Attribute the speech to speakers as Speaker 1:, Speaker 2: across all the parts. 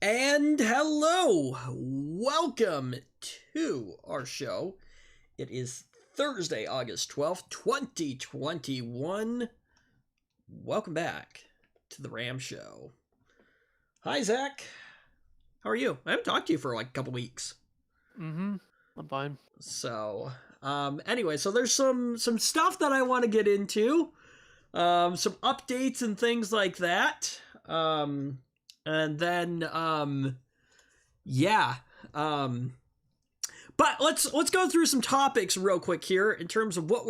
Speaker 1: And hello, welcome to our show. It is Thursday, August 12th, 2021. Welcome back to the Ram Show. Hi, Zach. How are you? I haven't talked to you for like a couple weeks.
Speaker 2: I'm fine.
Speaker 1: So, anyway, so there's some stuff that I want to get into. Some updates and things like that. And then, yeah. But let's go through some topics real quick here in terms of what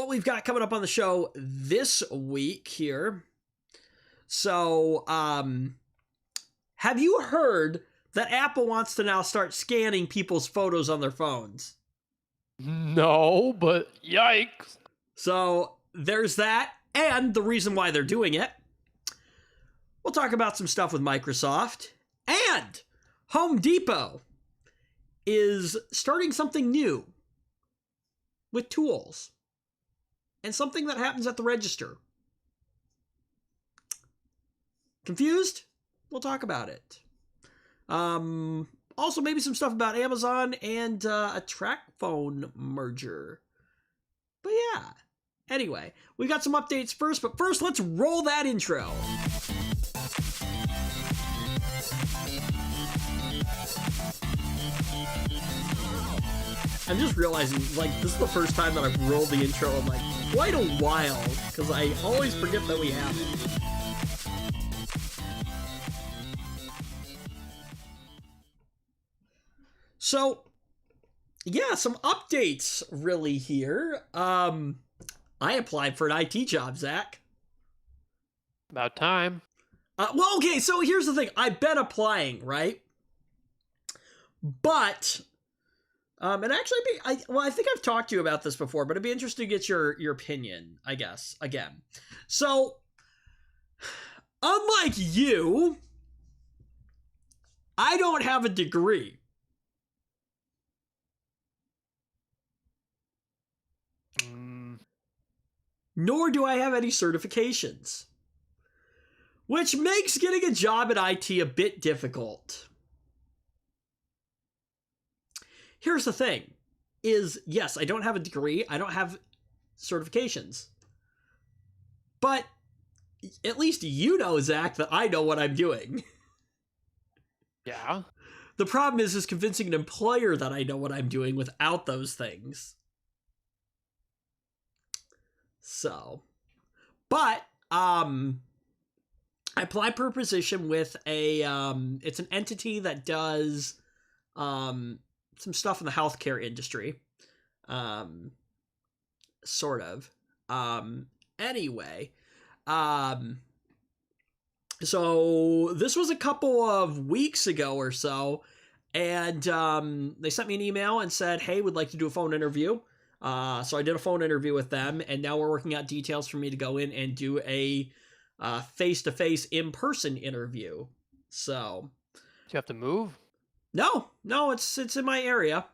Speaker 1: we've got coming up on the show this week here. So, have you heard that Apple wants to now start scanning people's photos on their phones?
Speaker 2: No, but yikes.
Speaker 1: So there's that, and the reason why they're doing it. We'll talk about some stuff with Microsoft, and Home Depot is starting something new with tools and something that happens at the register. Confused? We'll talk about it. Also, maybe some stuff about Amazon and a TracFone merger. But yeah. Anyway, we got some updates first, but first let's roll that intro. I'm just realizing, like, this is the first time that I've rolled the intro in, like, quite a while, because I always forget that we have it. So, yeah, some updates really here. I applied for an IT job, Zach.
Speaker 2: About time.
Speaker 1: Well, okay, so here's the thing. I've been applying, right? But, and actually, I think I've talked to you about this before, but it'd be interesting to get your opinion, I guess, again. So, unlike you, I don't have a degree. Nor do I have any certifications, which makes getting a job in IT a bit difficult. Here's the thing, is yes, I don't have a degree, I don't have certifications, but at least you know, Zach, that I know what I'm doing.
Speaker 2: Yeah.
Speaker 1: The problem is convincing an employer that I know what I'm doing without those things. So, but, I applied for a position with a it's an entity that does some stuff in the healthcare industry. Um, sort of. Anyway, um, so this was a couple of weeks ago or so, and they sent me an email and said, "Hey, would like to do a phone interview." So I did a phone interview with them, and now we're working out details for me to go in and do a face-to-face in-person interview. So
Speaker 2: Do you have to move?
Speaker 1: no, it's in my area.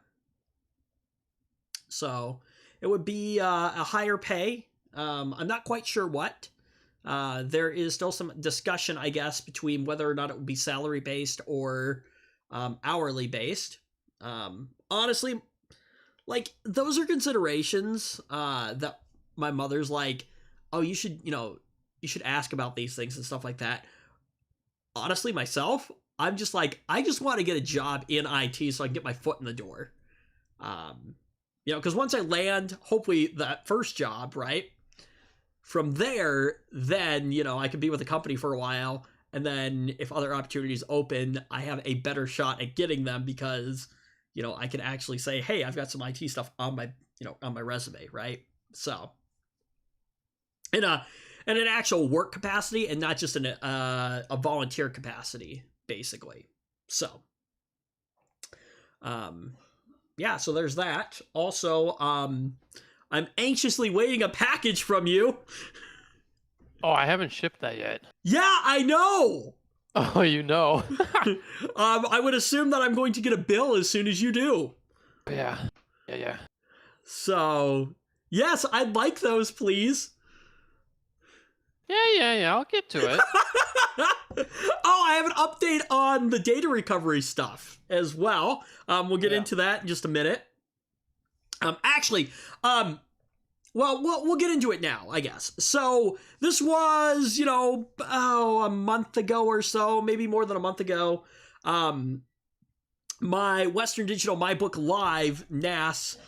Speaker 1: So it would be a higher pay. I'm not quite sure what. There is still some discussion, I guess, between whether or not it would be salary based or hourly based. Honestly, like those are considerations that my mother's like, oh, you should ask about these things and stuff like that. Honestly, myself, I'm just like, I just want to get a job in IT so I can get my foot in the door. Um, because once I land, hopefully that first job, right? From there, then, I could be with the company for a while. And then if other opportunities open, I have a better shot at getting them because, I can actually say, hey, I've got some IT stuff on my resume, right? So, in an actual work capacity and not just in a volunteer capacity, basically. So, yeah, so there's that. Also, I'm anxiously waiting a package from you.
Speaker 2: Oh, I haven't shipped that yet.
Speaker 1: Yeah, I know.
Speaker 2: Oh, you know.
Speaker 1: I would assume that I'm going to get a bill as soon as you do.
Speaker 2: Yeah.
Speaker 1: So, yes, I'd like those, please.
Speaker 2: Yeah. I'll get to it.
Speaker 1: Oh, I have an update on the data recovery stuff as well. We'll get into that in just a minute. Well, we'll get into it now, I guess. So this was, a month ago or so, maybe more than a month ago. My Western Digital MyBook Live NAS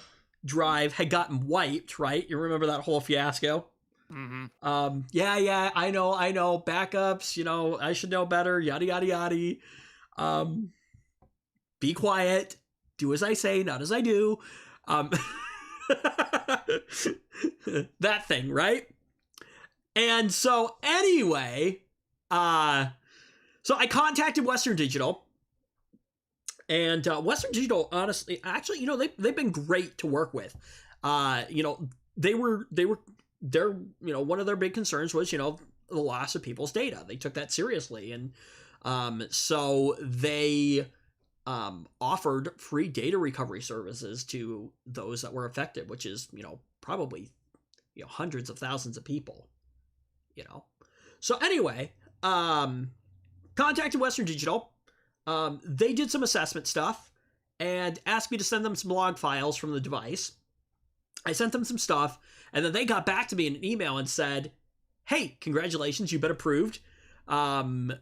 Speaker 1: drive had gotten wiped, right? You remember that whole fiasco?
Speaker 2: Mm-hmm.
Speaker 1: Yeah, I know. Backups, I should know better, yada, yada, yada. Be quiet. Do as I say, not as I do. That thing, right? And so anyway, so I contacted Western Digital, and Western Digital, honestly, actually, they've been great to work with. They're one of their big concerns was, the loss of people's data. They took that seriously, and so they offered free data recovery services to those that were affected, which is, probably, hundreds of thousands of people, So anyway, contacted Western Digital. They did some assessment stuff and asked me to send them some log files from the device. I sent them some stuff, and then they got back to me in an email and said, hey, congratulations, you've been approved. And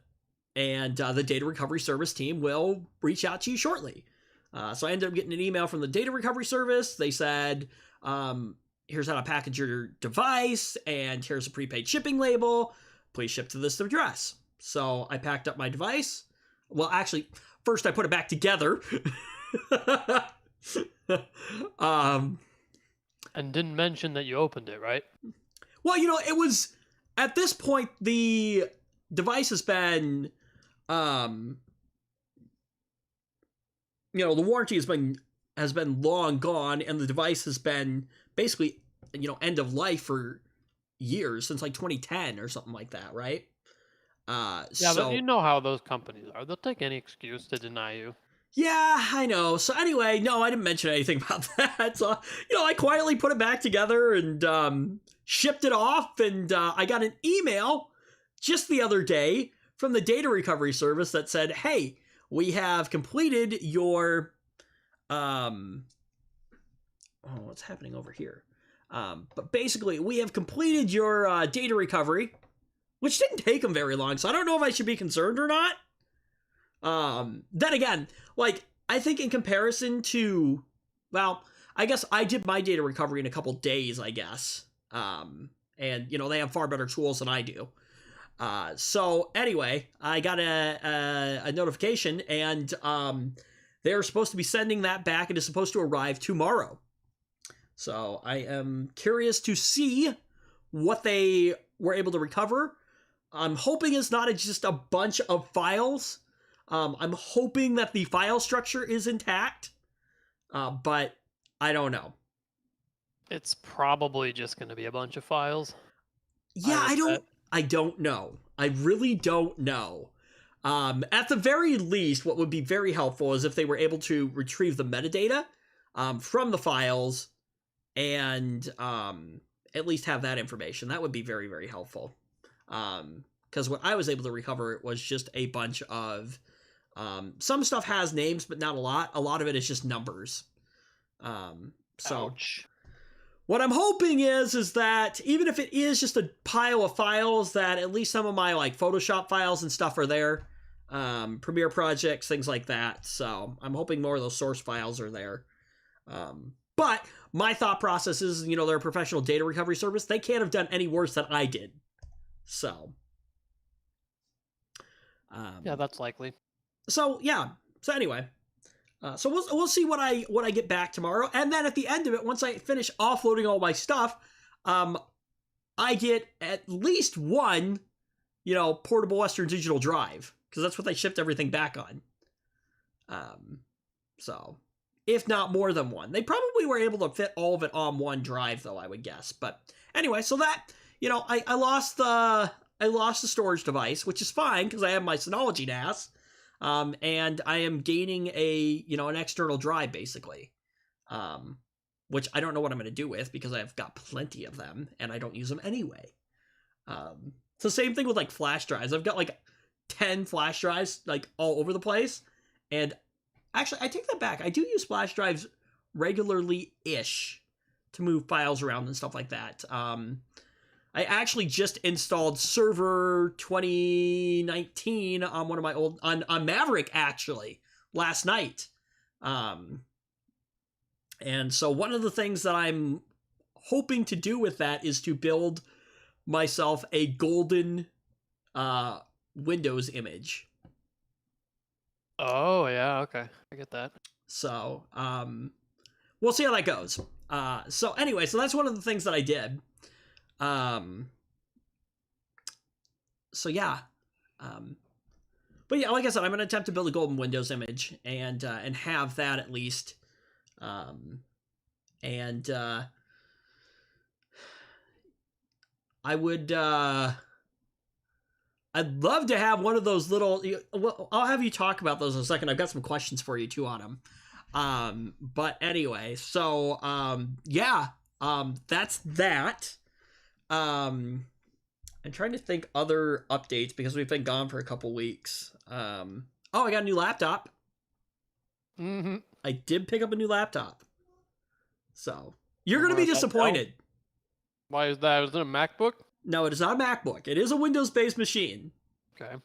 Speaker 1: the data recovery service team will reach out to you shortly. So I ended up getting an email from the data recovery service. They said, here's how to package your device, and here's a prepaid shipping label. Please ship to this address. So I packed up my device. Well, actually, first I put it back together.
Speaker 2: And didn't mention that you opened it, right?
Speaker 1: Well, it was, at this point, the device has been, the warranty has been long gone, and the device has been basically, end of life for years, since like 2010 or something like that, right?
Speaker 2: But you know how those companies are. They'll take any excuse to deny you.
Speaker 1: Yeah, I know. So anyway, no, I didn't mention anything about that. So, I quietly put it back together and shipped it off, and I got an email just the other day from the data recovery service that said, hey, we have completed your what's happening over here? But basically, we have completed your data recovery, which didn't take them very long, so I don't know if I should be concerned or not. Then again, I think in comparison to, well, I guess I did my data recovery in a couple days, I guess. And, they have far better tools than I do. So anyway, I got a notification, and they're supposed to be sending that back. It is supposed to arrive tomorrow. So I am curious to see what they were able to recover. I'm hoping it's not just a bunch of files. I'm hoping that the file structure is intact, but I don't know.
Speaker 2: It's probably just going to be a bunch of files.
Speaker 1: Yeah, I don't know. I really don't know. At the very least, what would be very helpful is if they were able to retrieve the metadata from the files and at least have that information. That would be very, very helpful. Because what I was able to recover was just a bunch of... some stuff has names, but not a lot. A lot of it is just numbers.
Speaker 2: Ouch.
Speaker 1: What I'm hoping is that even if it is just a pile of files, that at least some of my like Photoshop files and stuff are there. Premiere projects, things like that. So I'm hoping more of those source files are there. But my thought process is, they're a professional data recovery service. They can't have done any worse than I did. So.
Speaker 2: Yeah, that's likely.
Speaker 1: So yeah. So anyway. So we'll see what I get back tomorrow, and then at the end of it, once I finish offloading all my stuff, I get at least one, portable Western Digital drive, because that's what they shipped everything back on. So if not more than one, they probably were able to fit all of it on one drive, though, I would guess. But anyway, so that I lost the storage device, which is fine because I have my Synology NAS. And I am gaining an external drive, basically, which I don't know what I'm going to do with because I've got plenty of them and I don't use them anyway. It's the same thing with like flash drives. I've got like 10 flash drives like all over the place. And actually, I take that back. I do use flash drives regularly-ish to move files around and stuff like that. I actually just installed Server 2019 on one of my old... on Maverick, actually, last night. And so one of the things that I'm hoping to do with that is to build myself a golden Windows image.
Speaker 2: Oh, yeah, okay. I get that.
Speaker 1: So, we'll see how that goes. So anyway, so that's one of the things that I did. So yeah, but yeah, like I said, I'm going to attempt to build a golden Windows image and have that at least, and, I would, I'd love to have one of those little, well, I'll have you talk about those in a second. I've got some questions for you too on them. But anyway, so, yeah, that's that. I'm trying to think other updates because we've been gone for a couple weeks. I got a new laptop.
Speaker 2: Mm-hmm.
Speaker 1: I did pick up a new laptop. So, you're going to be disappointed.
Speaker 2: Why is that? Is it a MacBook?
Speaker 1: No, it is not a MacBook. It is a Windows-based machine.
Speaker 2: Okay.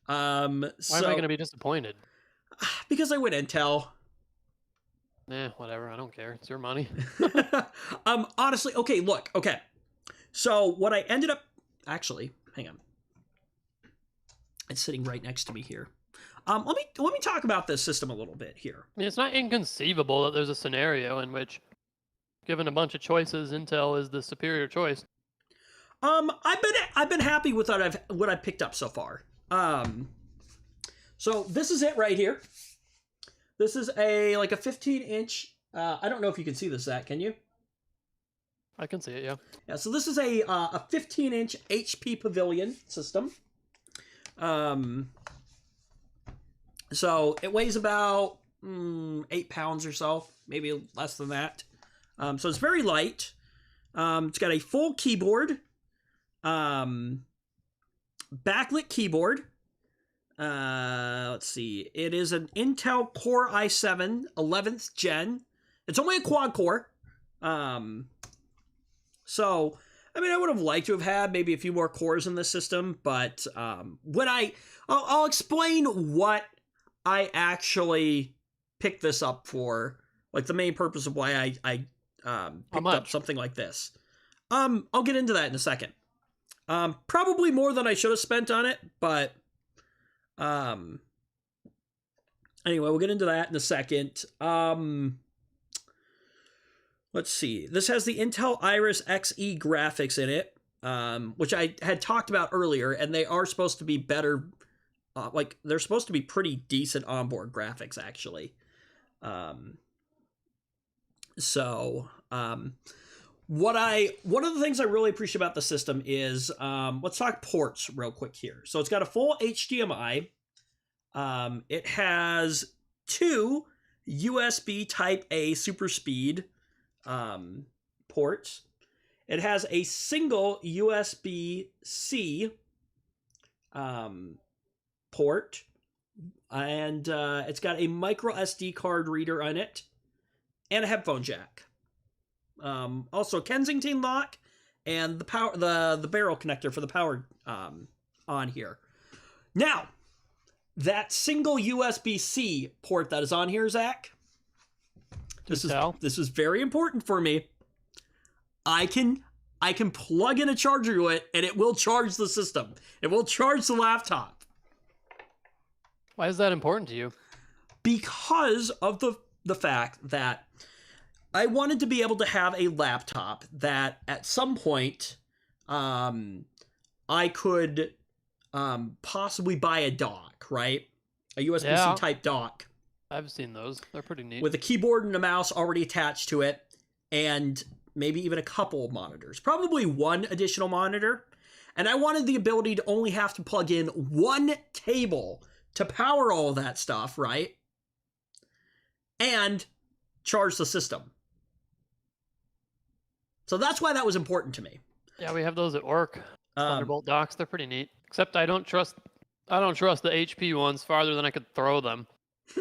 Speaker 2: Why am I going to be disappointed?
Speaker 1: Because I went Intel.
Speaker 2: Whatever. I don't care. It's your money.
Speaker 1: Honestly, okay, look. Okay. So, what I ended up... Actually, hang on. It's sitting right next to me here. Let me talk about this system a little bit here.
Speaker 2: I mean, it's not inconceivable that there's a scenario in which, given a bunch of choices, Intel is the superior choice.
Speaker 1: I've been happy with what I've picked up so far. So this is it right here. This is a 15-inch. I don't know if you can see this, Zach. Can you?
Speaker 2: I can see it, yeah.
Speaker 1: Yeah, so this is a 15-inch HP Pavilion system. So it weighs about 8 pounds or so, maybe less than that. So it's very light. It's got a full keyboard, backlit keyboard. Let's see. It is an Intel Core i7 11th gen. It's only a quad core. So, I mean, I would have liked to have had maybe a few more cores in this system, but when I'll explain what I actually picked this up for, like the main purpose of why I picked up something like this. I'll get into that in a second. Probably more than I should have spent on it, but anyway, we'll get into that in a second. Let's see. This has the Intel Iris Xe graphics in it, which I had talked about earlier, and they are supposed to be better. They're supposed to be pretty decent onboard graphics, actually. One of the things I really appreciate about the system is, let's talk ports real quick here. So it's got a full HDMI. It has 2 USB Type A super speed ports. It has a single USB-C port, and it's got a micro SD card reader on it, and a headphone jack. Also Kensington lock, and the barrel connector for the power on here. Now, that single USB-C port that is on here, Zach, this is very important for me. I can plug in a charger to it, and it will charge the system. It will charge the laptop.
Speaker 2: Why is that important to you?
Speaker 1: Because of the fact that I wanted to be able to have a laptop that at some point I could possibly buy a dock, right? A USB-C type dock.
Speaker 2: I've seen those. They're pretty neat.
Speaker 1: With a keyboard and a mouse already attached to it, and maybe even a couple of monitors. Probably one additional monitor. And I wanted the ability to only have to plug in one cable to power all of that stuff, right? And charge the system. So that's why that was important to me.
Speaker 2: Yeah, we have those at work. Thunderbolt docks, they're pretty neat. Except I don't trust the HP ones farther than I could throw them.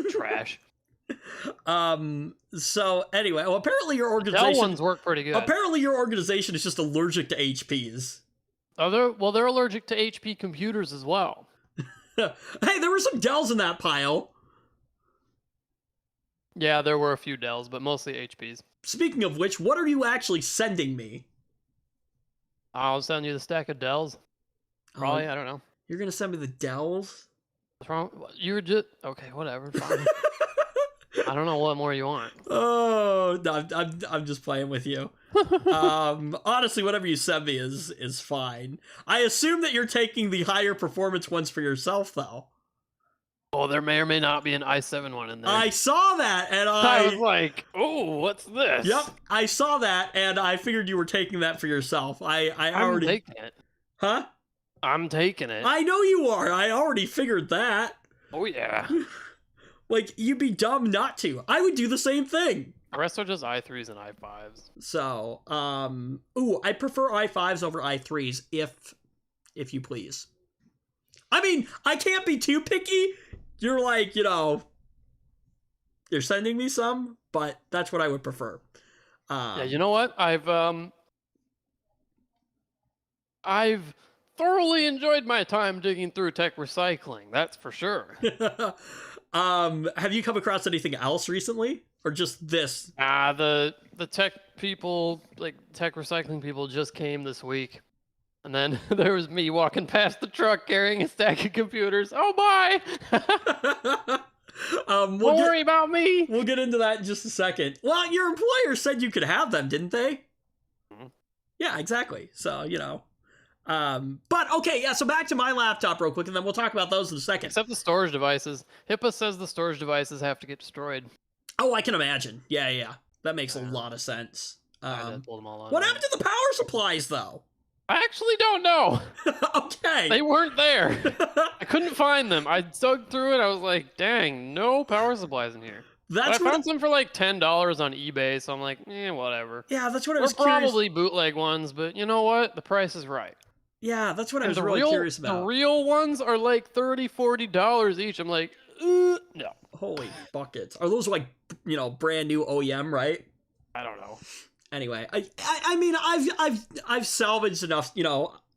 Speaker 2: Trash.
Speaker 1: So anyway, well, apparently your organization...
Speaker 2: Dell ones work pretty good.
Speaker 1: Apparently your organization is just allergic to HPs.
Speaker 2: Oh, they're allergic to HP computers as well.
Speaker 1: Hey, there were some Dells in that pile.
Speaker 2: Yeah, there were a few Dells, but mostly HPs.
Speaker 1: Speaking of which, what are you actually sending me?
Speaker 2: I'll send you the stack of Dells. Probably, I don't know.
Speaker 1: You're gonna send me the Dells?
Speaker 2: What's wrong? You were just... Okay, whatever, fine. I don't know what more you want.
Speaker 1: Oh, no, I'm just playing with you. Honestly, whatever you send me is fine. I assume that you're taking the higher performance ones for yourself, though.
Speaker 2: Oh, there may or may not be an i7 one in there.
Speaker 1: I saw that, and
Speaker 2: I was like, oh, what's this?
Speaker 1: Yep, I saw that, and I figured you were taking that for yourself. I'm already
Speaker 2: taking it.
Speaker 1: Huh?
Speaker 2: I'm taking it.
Speaker 1: I know you are. I already figured that.
Speaker 2: Oh, yeah.
Speaker 1: Like, you'd be dumb not to. I would do the same thing.
Speaker 2: The rest are just i3s and i5s.
Speaker 1: So, I prefer i5s over i3s, if you please. I mean, I can't be too picky. You're like, you're sending me some, but that's what I would prefer.
Speaker 2: Yeah, you know what? I've thoroughly enjoyed my time digging through tech recycling. That's for sure.
Speaker 1: Have you come across anything else recently, or just this?
Speaker 2: The tech people, like tech recycling people, just came this week, and then there was me walking past the truck carrying a stack of computers. Oh bye. Don't worry about me.
Speaker 1: We'll get into that in just a second. Well, your employer said you could have them, didn't they?
Speaker 2: Mm-hmm.
Speaker 1: Yeah, exactly. So but okay, yeah, so back to my laptop real quick, and then we'll talk about those in a second.
Speaker 2: Except the storage devices. HIPAA says the storage devices have to get destroyed.
Speaker 1: Oh, I can imagine. Yeah. That makes a lot of sense.
Speaker 2: I pulled them all on.
Speaker 1: What happened to the power supplies, though?
Speaker 2: I actually don't know.
Speaker 1: Okay.
Speaker 2: They weren't there. I couldn't find them. I dug through it. I was like, dang, no power supplies in here. I found some for like $10 on eBay, so I'm like, whatever.
Speaker 1: Yeah, that's what I was
Speaker 2: They're
Speaker 1: curious.
Speaker 2: Probably bootleg ones, but you know what? The price is right.
Speaker 1: Yeah, that's what I was really curious about.
Speaker 2: The real ones are like $30, $40 each. I'm like, no.
Speaker 1: Holy buckets. Are those like, brand new OEM, right?
Speaker 2: I don't know.
Speaker 1: Anyway, I mean, I've salvaged enough,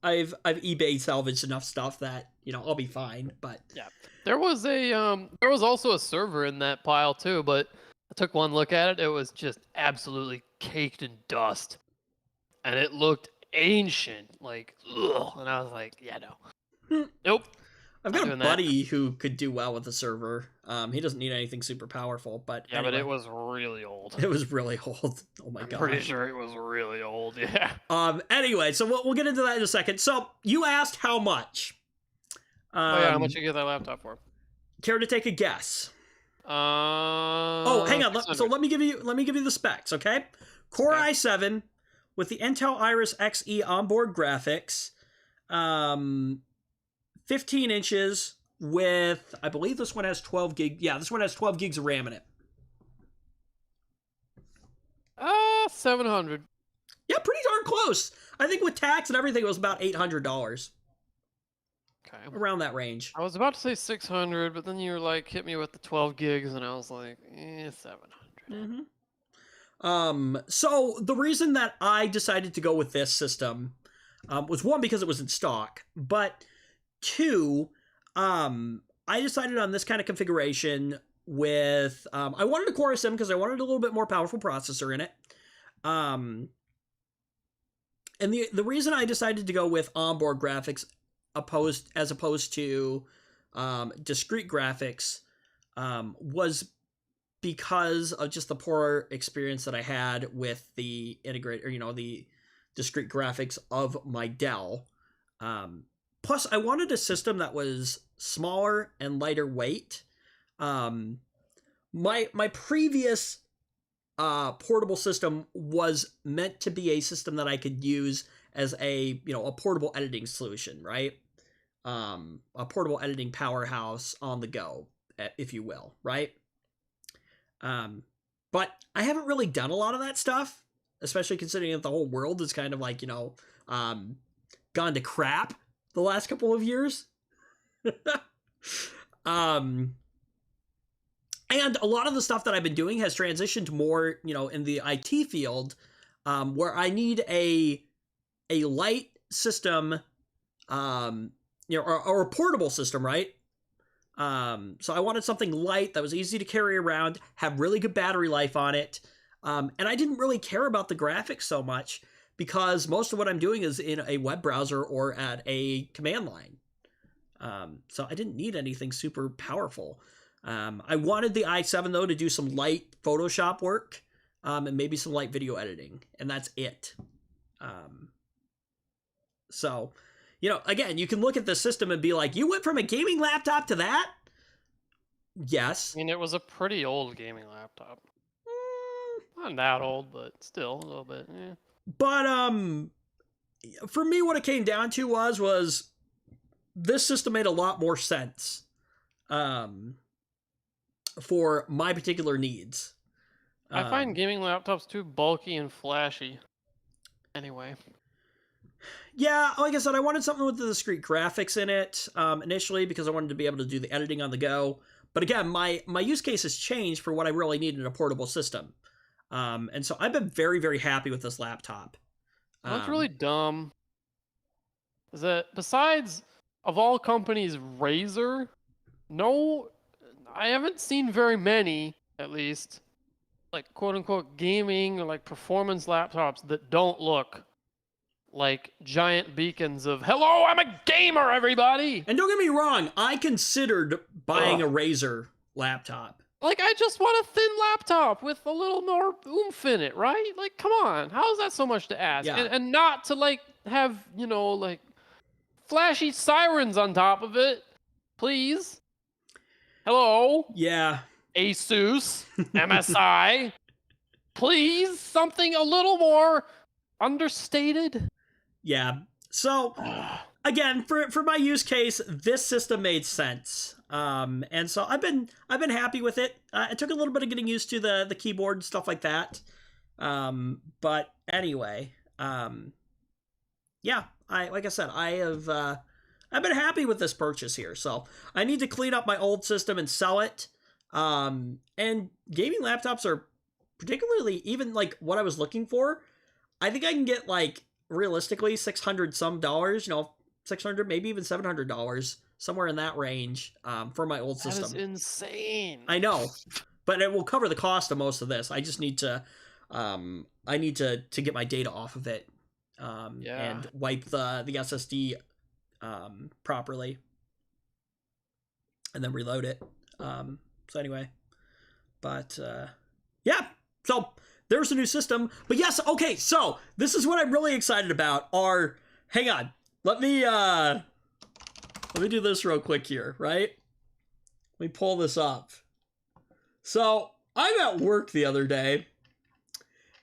Speaker 1: I've eBay salvaged enough stuff that, I'll be fine, but.
Speaker 2: Yeah. There was also a server in that pile too, but I took one look at it. It was just absolutely caked in dust. And it looked ancient, like ugh. And I was like, yeah, no, nope.
Speaker 1: I've
Speaker 2: Not
Speaker 1: got a
Speaker 2: doing that.
Speaker 1: buddy who could do well with the server. He doesn't need anything super powerful, but
Speaker 2: Yeah,
Speaker 1: anyway,
Speaker 2: but it was really old.
Speaker 1: it was really old. Oh my
Speaker 2: I'm
Speaker 1: god.
Speaker 2: pretty sure it was really old. Yeah.
Speaker 1: Anyway, so we'll get into that in a second. So you asked how much.
Speaker 2: Oh yeah, how much you get that laptop for?
Speaker 1: Care to take a guess?
Speaker 2: Oh,
Speaker 1: Hang on. So let me give you the specs, okay? Core
Speaker 2: Okay.
Speaker 1: i7 with the Intel Iris Xe onboard graphics, 15 inches with, I believe this one has 12 gig. Yeah, this one has 12 gigs of RAM in it.
Speaker 2: 700.
Speaker 1: Yeah, pretty darn close. I think with tax and everything, it was about $800,
Speaker 2: Okay.
Speaker 1: around that range.
Speaker 2: I was about to say 600, but then you were like, hit me with the 12 gigs, and I was like, 700.
Speaker 1: So the reason that I decided to go with this system was one, because it was in stock, but two, I decided on this kind of configuration with, I wanted a Core i7 because I wanted a little bit more powerful processor in it. And the reason I decided to go with onboard graphics as opposed to discrete graphics was because of just the poor experience that I had with the the discrete graphics of my Dell. Plus, I wanted a system that was smaller and lighter weight. My previous portable system was meant to be a system that I could use as a portable editing solution, right? A portable editing powerhouse on the go, if you will, right? But I haven't really done a lot of that stuff, especially considering that the whole world is kind of like, gone to crap the last couple of years. And a lot of the stuff that I've been doing has transitioned more, in the IT field, where I need a light system, or a portable system, right? So I wanted something light that was easy to carry around, have really good battery life on it. And I didn't really care about the graphics so much because most of what I'm doing is in a web browser or at a command line. So I didn't need anything super powerful. I wanted the i7 though to do some light Photoshop work, and maybe some light video editing, and that's it. So, again, you can look at the system and be like, you went from a gaming laptop to that? Yes.
Speaker 2: I mean, it was a pretty old gaming laptop. Not that old, but still a little bit. Yeah.
Speaker 1: But for me, what it came down to was this system made a lot more sense for my particular needs.
Speaker 2: I find gaming laptops too bulky and flashy. Anyway.
Speaker 1: Yeah, like I said, I wanted something with the discrete graphics in it initially because I wanted to be able to do the editing on the go. But again, my use case has changed for what I really need in a portable system. And so I've been very, very happy with this laptop.
Speaker 2: What's really dumb is that besides, of all companies, Razer, I haven't seen very many, at least, like quote-unquote gaming or like performance laptops that don't look like giant beacons of, hello, I'm a gamer, everybody!
Speaker 1: And don't get me wrong, I considered buying a Razer laptop.
Speaker 2: Like, I just want a thin laptop with a little more oomph in it, right? Like, come on. How is that so much to ask?
Speaker 1: Yeah.
Speaker 2: And not to, like, have, like, flashy sirens on top of it. Please. Hello?
Speaker 1: Yeah.
Speaker 2: Asus. MSI. Please. Something a little more understated.
Speaker 1: Yeah. So, again, for my use case, this system made sense. And so I've been happy with it. It took a little bit of getting used to the keyboard and stuff like that. But anyway, yeah, like I said, I've been happy with this purchase here. So I need to clean up my old system and sell it. And gaming laptops are particularly even like what I was looking for. I think I can get like realistically $600 some, 600, maybe even $700, somewhere in that range, for my old system.
Speaker 2: That is insane.
Speaker 1: I know, but it will cover the cost of most of this. I just need to, I need to get my data off of it. and wipe the SSD properly, and then reload it. So anyway, but yeah, so there's a new system. But yes, okay, so this is what I'm really excited about. Hang on, let me do this real quick here, right? Let me pull this up. So I'm at work the other day,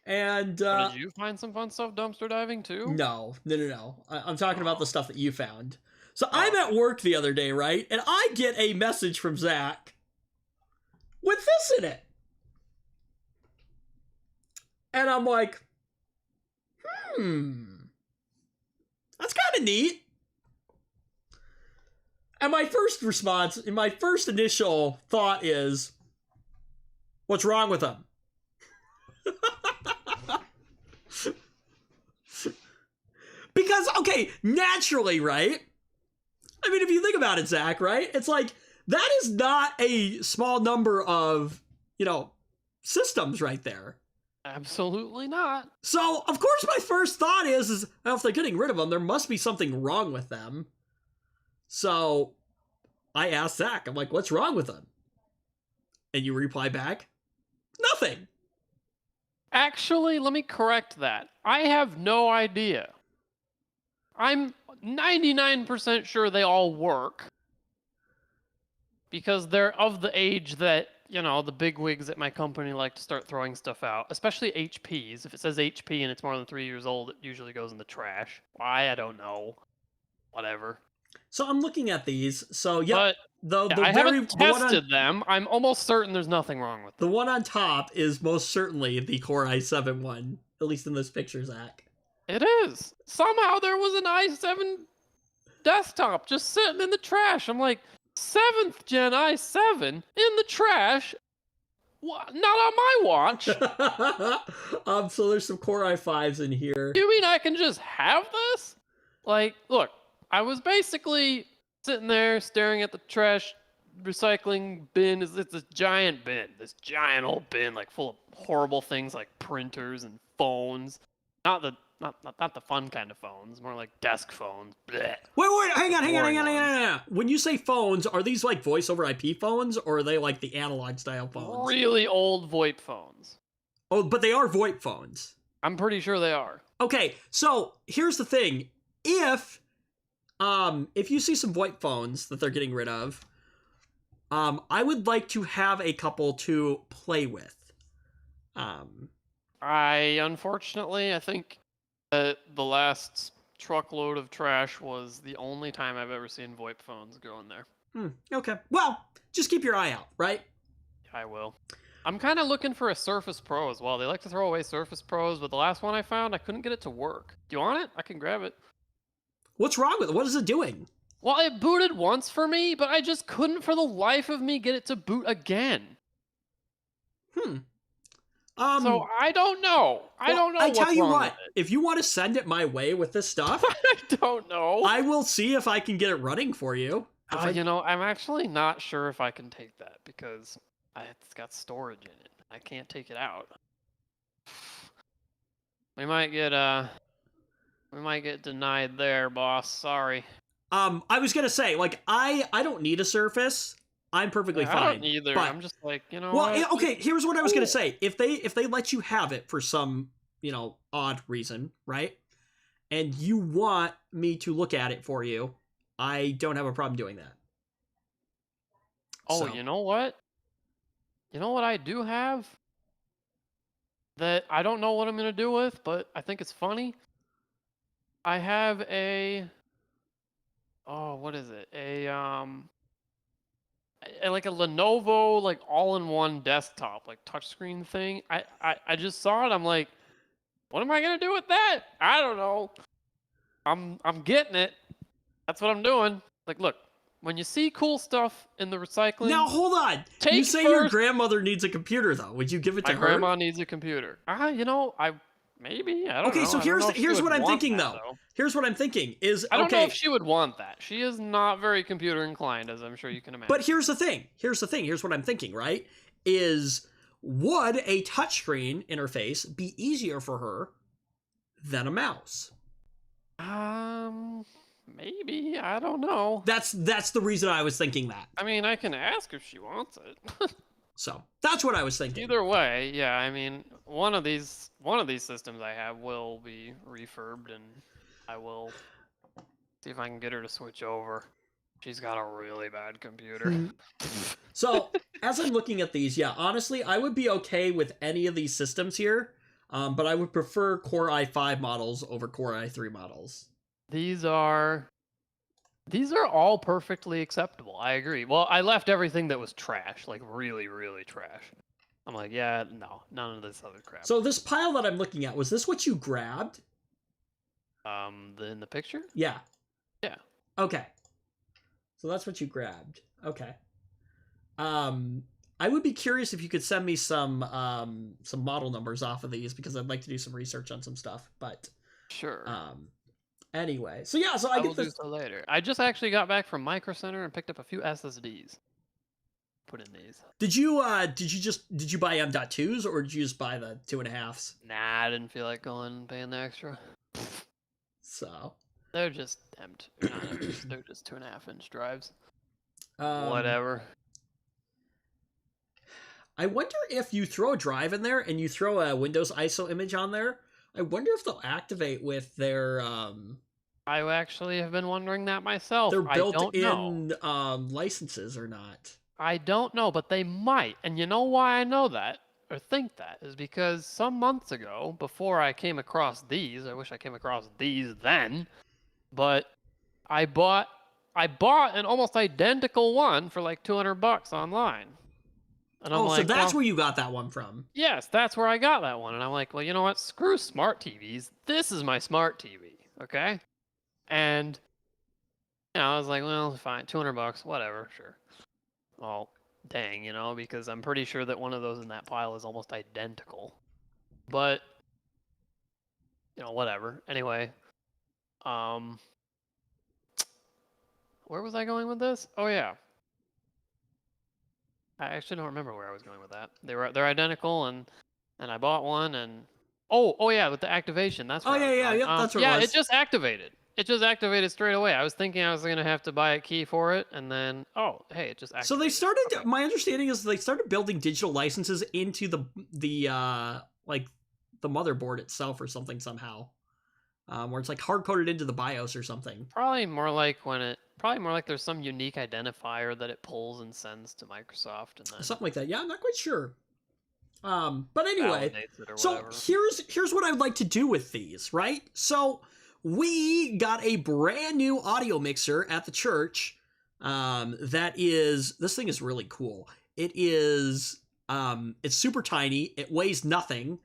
Speaker 1: and
Speaker 2: did you find some fun stuff dumpster diving too?
Speaker 1: No. I'm talking about the stuff that you found. So I'm at work the other day, right? And I get a message from Zach with this in it. And I'm like, that's kind of neat. And my first initial thought is, what's wrong with them? Because, okay, naturally, right? I mean, if you think about it, Zach, right? It's like, that is not a small number of, systems right there.
Speaker 2: Absolutely not.
Speaker 1: So, of course, my first thought is well, if they're getting rid of them, there must be something wrong with them. So, I asked Zach, I'm like, what's wrong with them? And you reply back, nothing.
Speaker 2: Actually, let me correct that. I have no idea. I'm 99% sure they all work. Because they're of the age that, the bigwigs at my company like to start throwing stuff out. Especially HPs. If it says HP and it's more than 3 years old, it usually goes in the trash. Why? I don't know. Whatever.
Speaker 1: So I'm looking at these. So, yeah.
Speaker 2: But I haven't tested them. I'm almost certain there's nothing wrong with them.
Speaker 1: The one on top is most certainly the Core i7 one. At least in this picture, Zach.
Speaker 2: It is. Somehow there was an i7 desktop just sitting in the trash. I'm like, 7th gen i7 in the trash? What? Not on my watch.
Speaker 1: So there's some Core i5s in here.
Speaker 2: You mean I can just have this? Like, look, I was basically sitting there staring at the trash recycling bin. It's this giant bin, this giant old bin, like full of horrible things like printers and phones. Not the fun kind of phones, more like desk phones. Blech.
Speaker 1: Wait, hang on. When you say phones, are these like voice over IP phones, or are they like the analog style phones?
Speaker 2: Really old VoIP phones.
Speaker 1: Oh, but they are VoIP phones.
Speaker 2: I'm pretty sure they are.
Speaker 1: Okay, so here's the thing. If you see some VoIP phones that they're getting rid of, I would like to have a couple to play with.
Speaker 2: Unfortunately, I think that the last truckload of trash was the only time I've ever seen VoIP phones go in there.
Speaker 1: Okay. Well, just keep your eye out, right?
Speaker 2: I will. I'm kind of looking for a Surface Pro as well. They like to throw away Surface Pros, but the last one I found, I couldn't get it to work. Do you want it? I can grab it.
Speaker 1: What's wrong with it? What is it doing?
Speaker 2: Well, it booted once for me, but I just couldn't for the life of me get it to boot again. So I don't know. I don't know.
Speaker 1: I tell you what, if you want to send it my way with this stuff,
Speaker 2: I don't know.
Speaker 1: I will see if I can get it running for you.
Speaker 2: I'm actually not sure if I can take that because it's got storage in it. I can't take it out. We might get denied there, boss. Sorry.
Speaker 1: I was gonna say, like, I don't need a Surface. I'm perfectly fine.
Speaker 2: I don't either.
Speaker 1: But,
Speaker 2: I'm just like,
Speaker 1: Well, okay, here's what I was gonna say. If they let you have it for some, odd reason, right? And you want me to look at it for you, I don't have a problem doing that.
Speaker 2: Oh,
Speaker 1: so.
Speaker 2: You know what? You know what I do have? That I don't know what I'm gonna do with, but I think it's funny. I have what is it? Like a Lenovo, like all-in-one desktop, like touchscreen thing. I just saw it. I'm like, what am I gonna do with that? I don't know. I'm getting it. That's what I'm doing. Like, look, when you see cool stuff in the recycling.
Speaker 1: Now hold on. You say your grandmother needs a computer, though. Would you give it to her?
Speaker 2: My grandma needs a computer. Maybe. I don't know.
Speaker 1: Okay, so here's what I'm thinking, though. Here's what I'm thinking is,
Speaker 2: I don't know if she would want that. She is not very computer inclined, as I'm sure you can imagine.
Speaker 1: But here's the thing. Here's what I'm thinking, right? Is would a touchscreen interface be easier for her than a mouse?
Speaker 2: Maybe. I don't know.
Speaker 1: That's the reason I was thinking that.
Speaker 2: I mean, I can ask if she wants it.
Speaker 1: So that's what I was thinking.
Speaker 2: Either way, yeah. I mean, one of these systems I have will be refurbed, and I will see if I can get her to switch over. She's got a really bad computer.
Speaker 1: So as I'm looking at these, yeah, honestly, I would be okay with any of these systems here, but I would prefer Core i5 models over Core i3 models.
Speaker 2: These are all perfectly acceptable. I agree. Well, I left everything that was trash, like really, really trash. I'm like, yeah, no, none of this other crap.
Speaker 1: So this pile that I'm looking at, was this what you grabbed?
Speaker 2: In the picture?
Speaker 1: Yeah.
Speaker 2: Yeah.
Speaker 1: Okay. So that's what you grabbed. Okay. I would be curious if you could send me some model numbers off of these, because I'd like to do some research on some stuff. But
Speaker 2: sure.
Speaker 1: Anyway, so yeah, so I
Speaker 2: will
Speaker 1: get this.
Speaker 2: do so later. I just actually got back from Micro Center and picked up a few SSDs. Put in these.
Speaker 1: Did you buy M.2s, or did you just buy the 2.5s?
Speaker 2: Nah, I didn't feel like going and paying the extra.
Speaker 1: So
Speaker 2: they're just they're just 2.5-inch drives.
Speaker 1: Whatever. I wonder if you throw a drive in there and you throw a Windows ISO image on there, I wonder if they'll activate with their
Speaker 2: I actually have been wondering that myself.
Speaker 1: Their built-in licenses or not.
Speaker 2: I don't know, but they might. And you know why I know that, or think that, is because some months ago, before I came across these, I wish I came across these then, but I bought an almost identical one for like $200 online. And I'm
Speaker 1: so that's where you got that one from.
Speaker 2: Yes, that's where I got that one. And I'm like, well, you know what? Screw smart TVs. This is my smart TV, okay? And I was like, well, fine, $200, whatever, sure. Well, dang, because I'm pretty sure that one of those in that pile is almost identical. But whatever. Anyway, where was I going with this? Oh yeah. I actually don't remember where I was going with that. They're identical, and I bought one, and oh yeah, with the activation. That's
Speaker 1: yeah, that's what it was.
Speaker 2: It just activated. It just activated straight away. I was thinking I was gonna have to buy a key for it, and then hey, it just activated.
Speaker 1: So they started. Okay. My understanding is they started building digital licenses into the like the motherboard itself or something somehow, where it's like hard coded into the BIOS or something.
Speaker 2: Probably more like there's some unique identifier that it pulls and sends to Microsoft, and then
Speaker 1: something like that. Yeah, I'm not quite sure. But anyway, so here's what I'd like to do with these, right? So we got a brand new audio mixer at the church. This thing is really cool. It is, it's super tiny. It weighs nothing.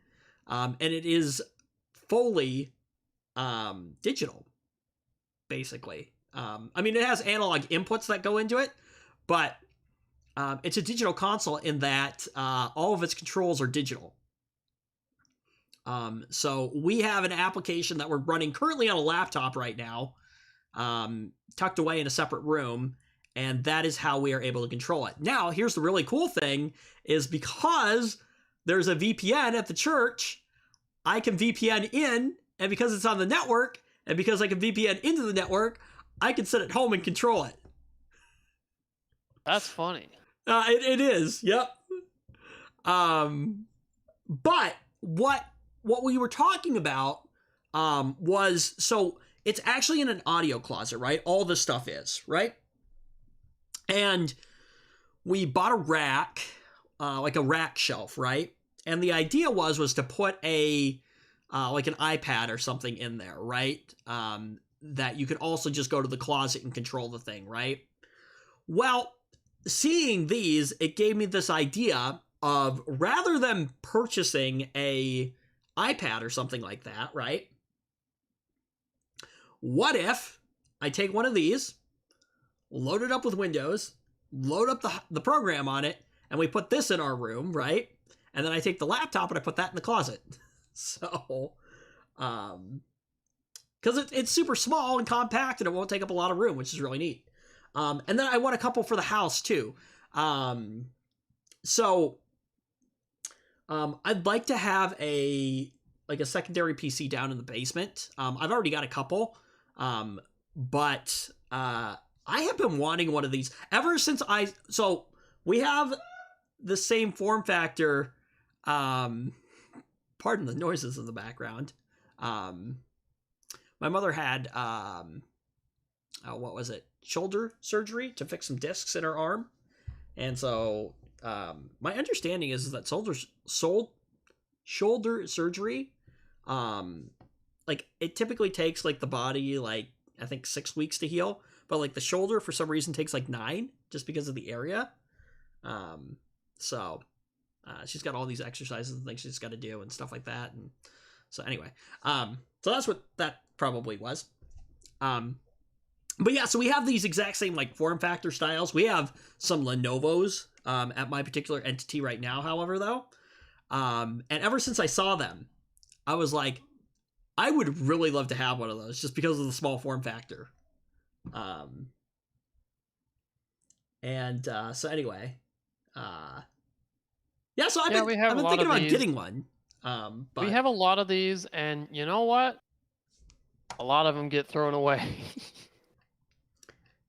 Speaker 1: And it is fully, digital, basically. I mean, it has analog inputs that go into it, but it's a digital console in that all of its controls are digital. So we have an application that we're running currently on a laptop right now, tucked away in a separate room, and that is how we are able to control it. Now, here's the really cool thing, is because there's a VPN at the church, I can VPN in, and because it's on the network, and because I can VPN into the network, I can sit at home and control it.
Speaker 2: That's funny.
Speaker 1: It is, yep. But what we were talking about was, so it's actually in an audio closet, right? All this stuff is, right? And we bought a rack, like a rack shelf, right? And the idea was to put like an iPad or something in there, right? That you could also just go to the closet and control the thing, right? Well, seeing these, it gave me this idea of, rather than purchasing a iPad or something like that, right? What if I take one of these, load it up with Windows, load up the program on it, and we put this in our room, right? And then I take the laptop and I put that in the closet. So, because it's super small and compact and it won't take up a lot of room, which is really neat. And then I want a couple for the house too. So I'd like to have a like a secondary PC down in the basement. I've already got a couple, but I have been wanting one of these ever since so we have the same form factor. Pardon the noises in the background. My mother had what was it? Shoulder surgery to fix some discs in her arm, and so my understanding is that shoulder surgery, like it typically takes like the body like I think 6 weeks to heal, but like the shoulder for some reason takes like 9 just because of the area. So she's got all these exercises and things she's got to do and stuff like that, and so anyway, so that's what that probably was. But yeah, so we have these exact same like form factor styles. We have some Lenovo's at my particular entity right now, however, though. And ever since I saw them, I was like, I would really love to have one of those just because of the small form factor. So anyway, yeah, so I've been thinking about getting one. But
Speaker 2: we have a lot of these, and you know what? A lot of them get thrown away.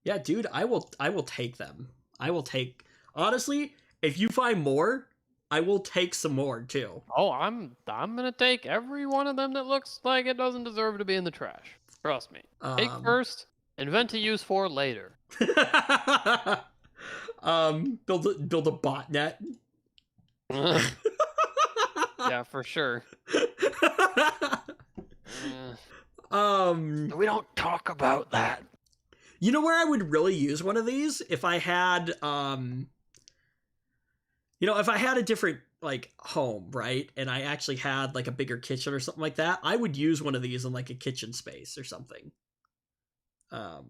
Speaker 1: Yeah, dude, I will take them. I will take, honestly, if you find more, I will take some more too.
Speaker 2: Oh, I'm gonna take every one of them that looks like it doesn't deserve to be in the trash. Trust me. Take first, invent a use for later.
Speaker 1: Build a botnet.
Speaker 2: Yeah, for sure. We don't talk about that.
Speaker 1: You know where I would really use one of these? If I had, if I had a different, like, home, right? And I actually had, like, a bigger kitchen or something like that, I would use one of these in, like, a kitchen space or something. But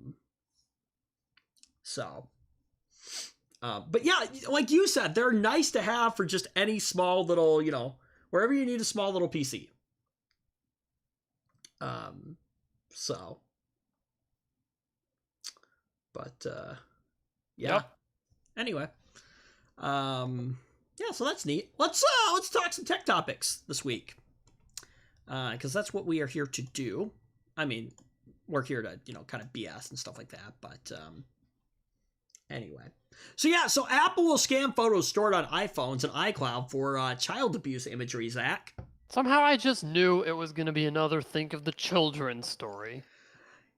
Speaker 1: yeah, like you said, they're nice to have for just any small little, wherever you need a small little PC. Yeah.
Speaker 2: Yep.
Speaker 1: Anyway, yeah, so that's neat. Let's talk some tech topics this week, because that's what we are here to do. I mean, we're here to kind of BS and stuff like that, but anyway. So Apple will scan photos stored on iPhones and iCloud for child abuse imagery, Zach.
Speaker 2: Somehow I just knew it was going to be another Think of the Children story.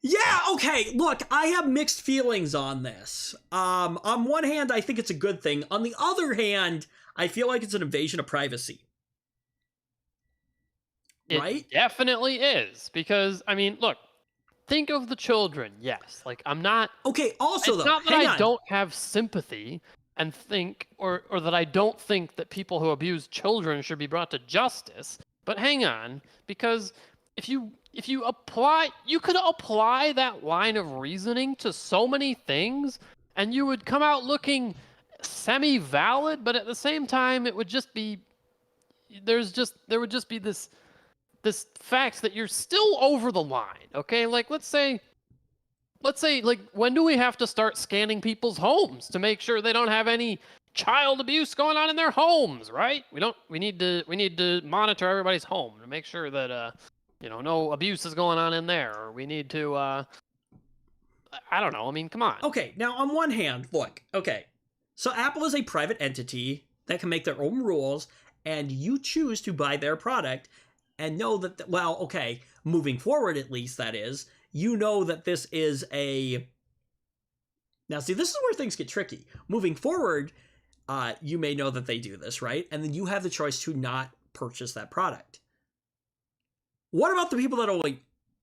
Speaker 1: Yeah, okay, look, I have mixed feelings on this. On one hand, I think it's a good thing. On the other hand, I feel like it's an invasion of privacy. Right?
Speaker 2: It definitely is, because, I mean, look, Think of the Children, yes. Like, I'm not...
Speaker 1: Okay, also,
Speaker 2: it's
Speaker 1: though,
Speaker 2: not that I don't have sympathy and think, or that I don't think that people who abuse children should be brought to justice, but hang on, because if you apply, you could apply that line of reasoning to so many things, and you would come out looking semi-valid, but at the same time, it would just be, there would just be this fact that you're still over the line, okay? Like, let's say, like, when do we have to start scanning people's homes to make sure they don't have any child abuse going on in their homes, right? We need to monitor everybody's home to make sure that, no abuse is going on in there, or we need to, I don't know, I mean, come on.
Speaker 1: Okay, now on one hand, look, okay, so Apple is a private entity that can make their own rules, and you choose to buy their product, and know that, well, okay, moving forward at least, that is, you know that this is a... Now, see, this is where things get tricky. Moving forward, you may know that they do this, right? And then you have the choice to not purchase that product. What about the people that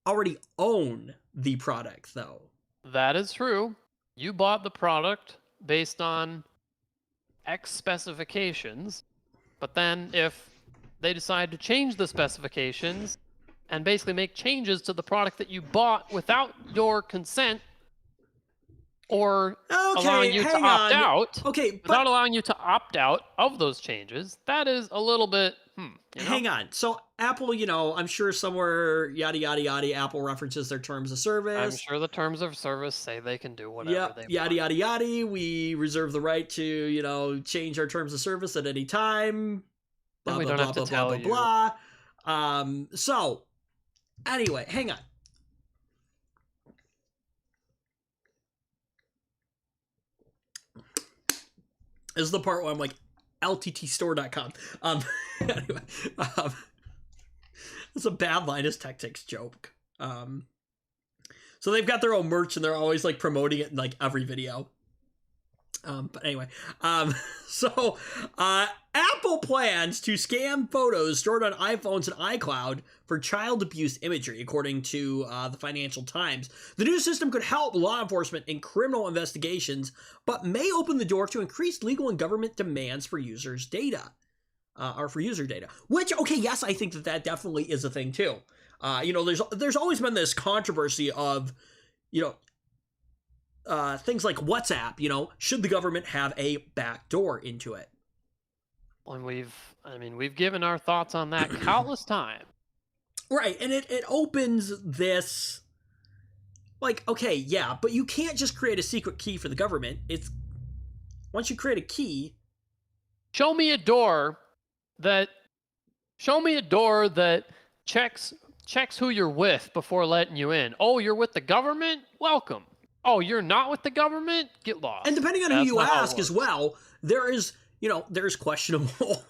Speaker 1: already own the product, though?
Speaker 2: That is true. You bought the product based on X specifications, but then if they decide to change the specifications and basically make changes to the product that you bought without your consent, or allowing you to opt out, without allowing you to opt out of those changes, that is a little bit,
Speaker 1: Hang on. So Apple, I'm sure somewhere, yada, yada, yada, Apple references their terms of service.
Speaker 2: I'm sure the terms of service say they can do whatever they want.
Speaker 1: Yada, yada, yada. We reserve the right to, change our terms of service at any time. Blah,
Speaker 2: and we
Speaker 1: blah,
Speaker 2: don't
Speaker 1: blah,
Speaker 2: have to
Speaker 1: blah,
Speaker 2: tell
Speaker 1: blah,
Speaker 2: you.
Speaker 1: blah, So anyway, hang on. This is the part where I'm like, lttstore.com. Anyway, it's a bad Linus Tech Tips joke. So they've got their own merch and they're always like promoting it in like every video. But anyway, so Apple plans to scan photos stored on iPhones and iCloud for child abuse imagery, according to the Financial Times. The new system could help law enforcement in criminal investigations, but may open the door to increased legal and government demands for users' data, or for user data. Which, okay, yes, I think that definitely is a thing too. There's always been this controversy of, things like WhatsApp, should the government have a back door into it?
Speaker 2: And we've given our thoughts on that countless times.
Speaker 1: Right, and it opens this, like, okay, yeah, but you can't just create a secret key for the government. It's, once you create a key...
Speaker 2: Show me a door that checks who you're with before letting you in. Oh, you're with the government? Welcome. Oh, you're not with the government? Get lost.
Speaker 1: And depending on who you ask as well, there's questionable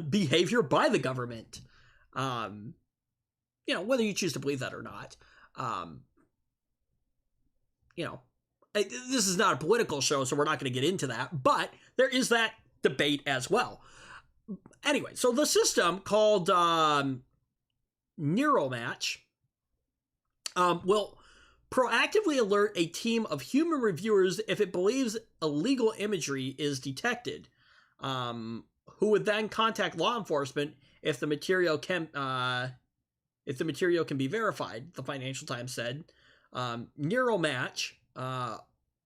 Speaker 1: behavior by the government. Whether you choose to believe that or not. This is not a political show, so we're not going to get into that, but there is that debate as well. Anyway, so the system called Neural Match will proactively alert a team of human reviewers if it believes illegal imagery is detected, who would then contact law enforcement if the material can be verified, the Financial Times said. Neural Match,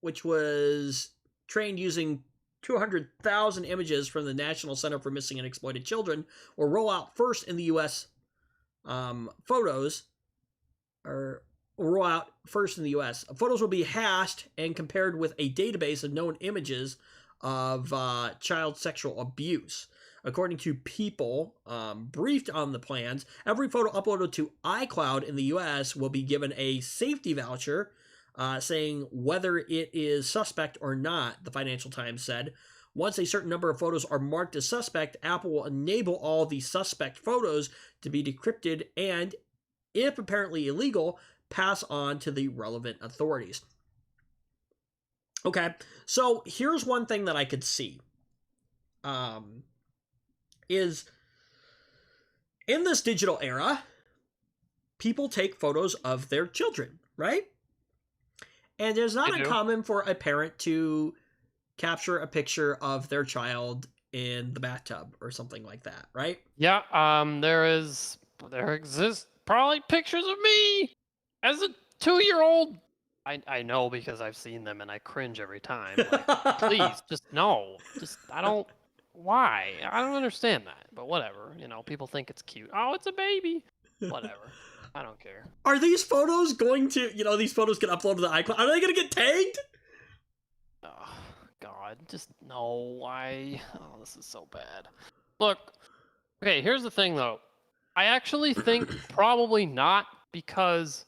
Speaker 1: which was trained using 200,000 images from the National Center for Missing and Exploited Children, will roll out first in the U.S. Photos will be hashed and compared with a database of known images of child sexual abuse. According to People briefed on the plans, every photo uploaded to iCloud in the U.S. will be given a safety voucher saying whether it is suspect or not, the Financial Times said. Once a certain number of photos are marked as suspect, Apple will enable all the suspect photos to be decrypted and, if apparently illegal, pass on to the relevant authorities. Okay, so here's one thing that I could see. Is in this digital era, people take photos of their children, right? And it's not uncommon for a parent to capture a picture of their child in the bathtub or something like that, right?
Speaker 2: Yeah, there exists probably pictures of me as a 2-year-old. I know because I've seen them and I cringe every time. Like, please, just no. Why? I don't understand that, but whatever. People think it's cute. Oh, it's a baby. Whatever. I don't care.
Speaker 1: Are these photos going to, these photos get uploaded to the iCloud? Are they going to get tagged?
Speaker 2: Oh, God. Just no. Why? Oh, this is so bad. Look. Okay, here's the thing, though. I actually think probably not because,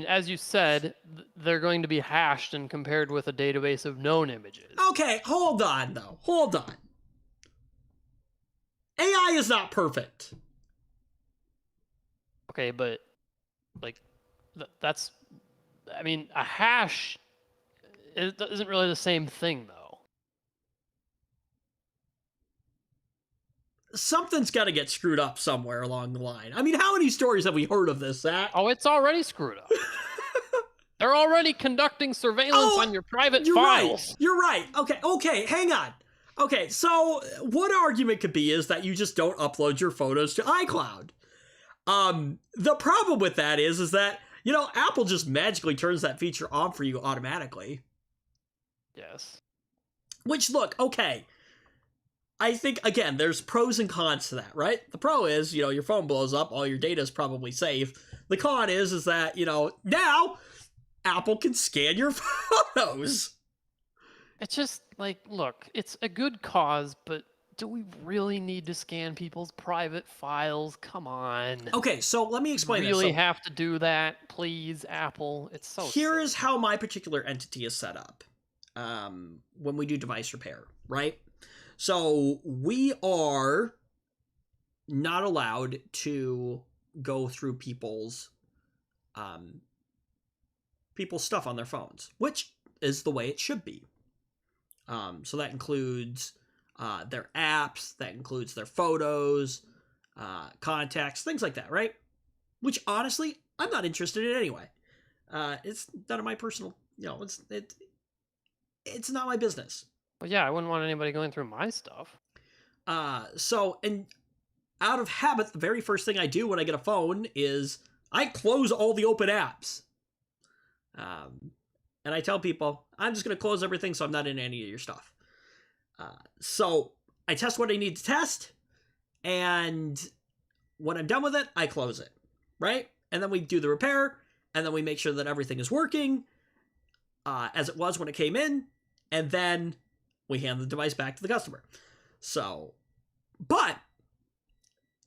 Speaker 2: as you said, they're going to be hashed and compared with a database of known images.
Speaker 1: Okay, hold on, though. Hold on. AI is not perfect.
Speaker 2: Okay, but, that's... a hash isn't really the same thing, though.
Speaker 1: Something's got to get screwed up somewhere along the line. How many stories have we heard of this, Zach?
Speaker 2: Oh, it's already screwed up. They're already conducting surveillance on your private files.
Speaker 1: Right. You're right. Okay, hang on. Okay, so one argument could be is that you just don't upload your photos to iCloud. The problem with that is that, Apple just magically turns that feature on for you automatically.
Speaker 2: Yes.
Speaker 1: Which, look, okay. I think, again, there's pros and cons to that, right? The pro is, your phone blows up, all your data is probably safe. The con is that, now Apple can scan your photos.
Speaker 2: It's just, look, it's a good cause, but do we really need to scan people's private files? Come on.
Speaker 1: Okay, so let me explain this.
Speaker 2: Really
Speaker 1: So
Speaker 2: have to do that, please, Apple? It's so
Speaker 1: here
Speaker 2: silly.
Speaker 1: is how my particular entity is set up when we do device repair, right? So we are not allowed to go through people's stuff on their phones, which is the way it should be. So that includes their apps, that includes their photos, contacts, things like that, right? Which honestly, I'm not interested in anyway. It's none of my personal, it's not my business.
Speaker 2: Well, yeah, I wouldn't want anybody going through my stuff.
Speaker 1: So, and out of habit, the very first thing I do when I get a phone is I close all the open apps. And I tell people, I'm just going to close everything so I'm not in any of your stuff. So I test what I need to test, and when I'm done with it, I close it, right? And then we do the repair, and then we make sure that everything is working as it was when it came in, and then we hand the device back to the customer. So, but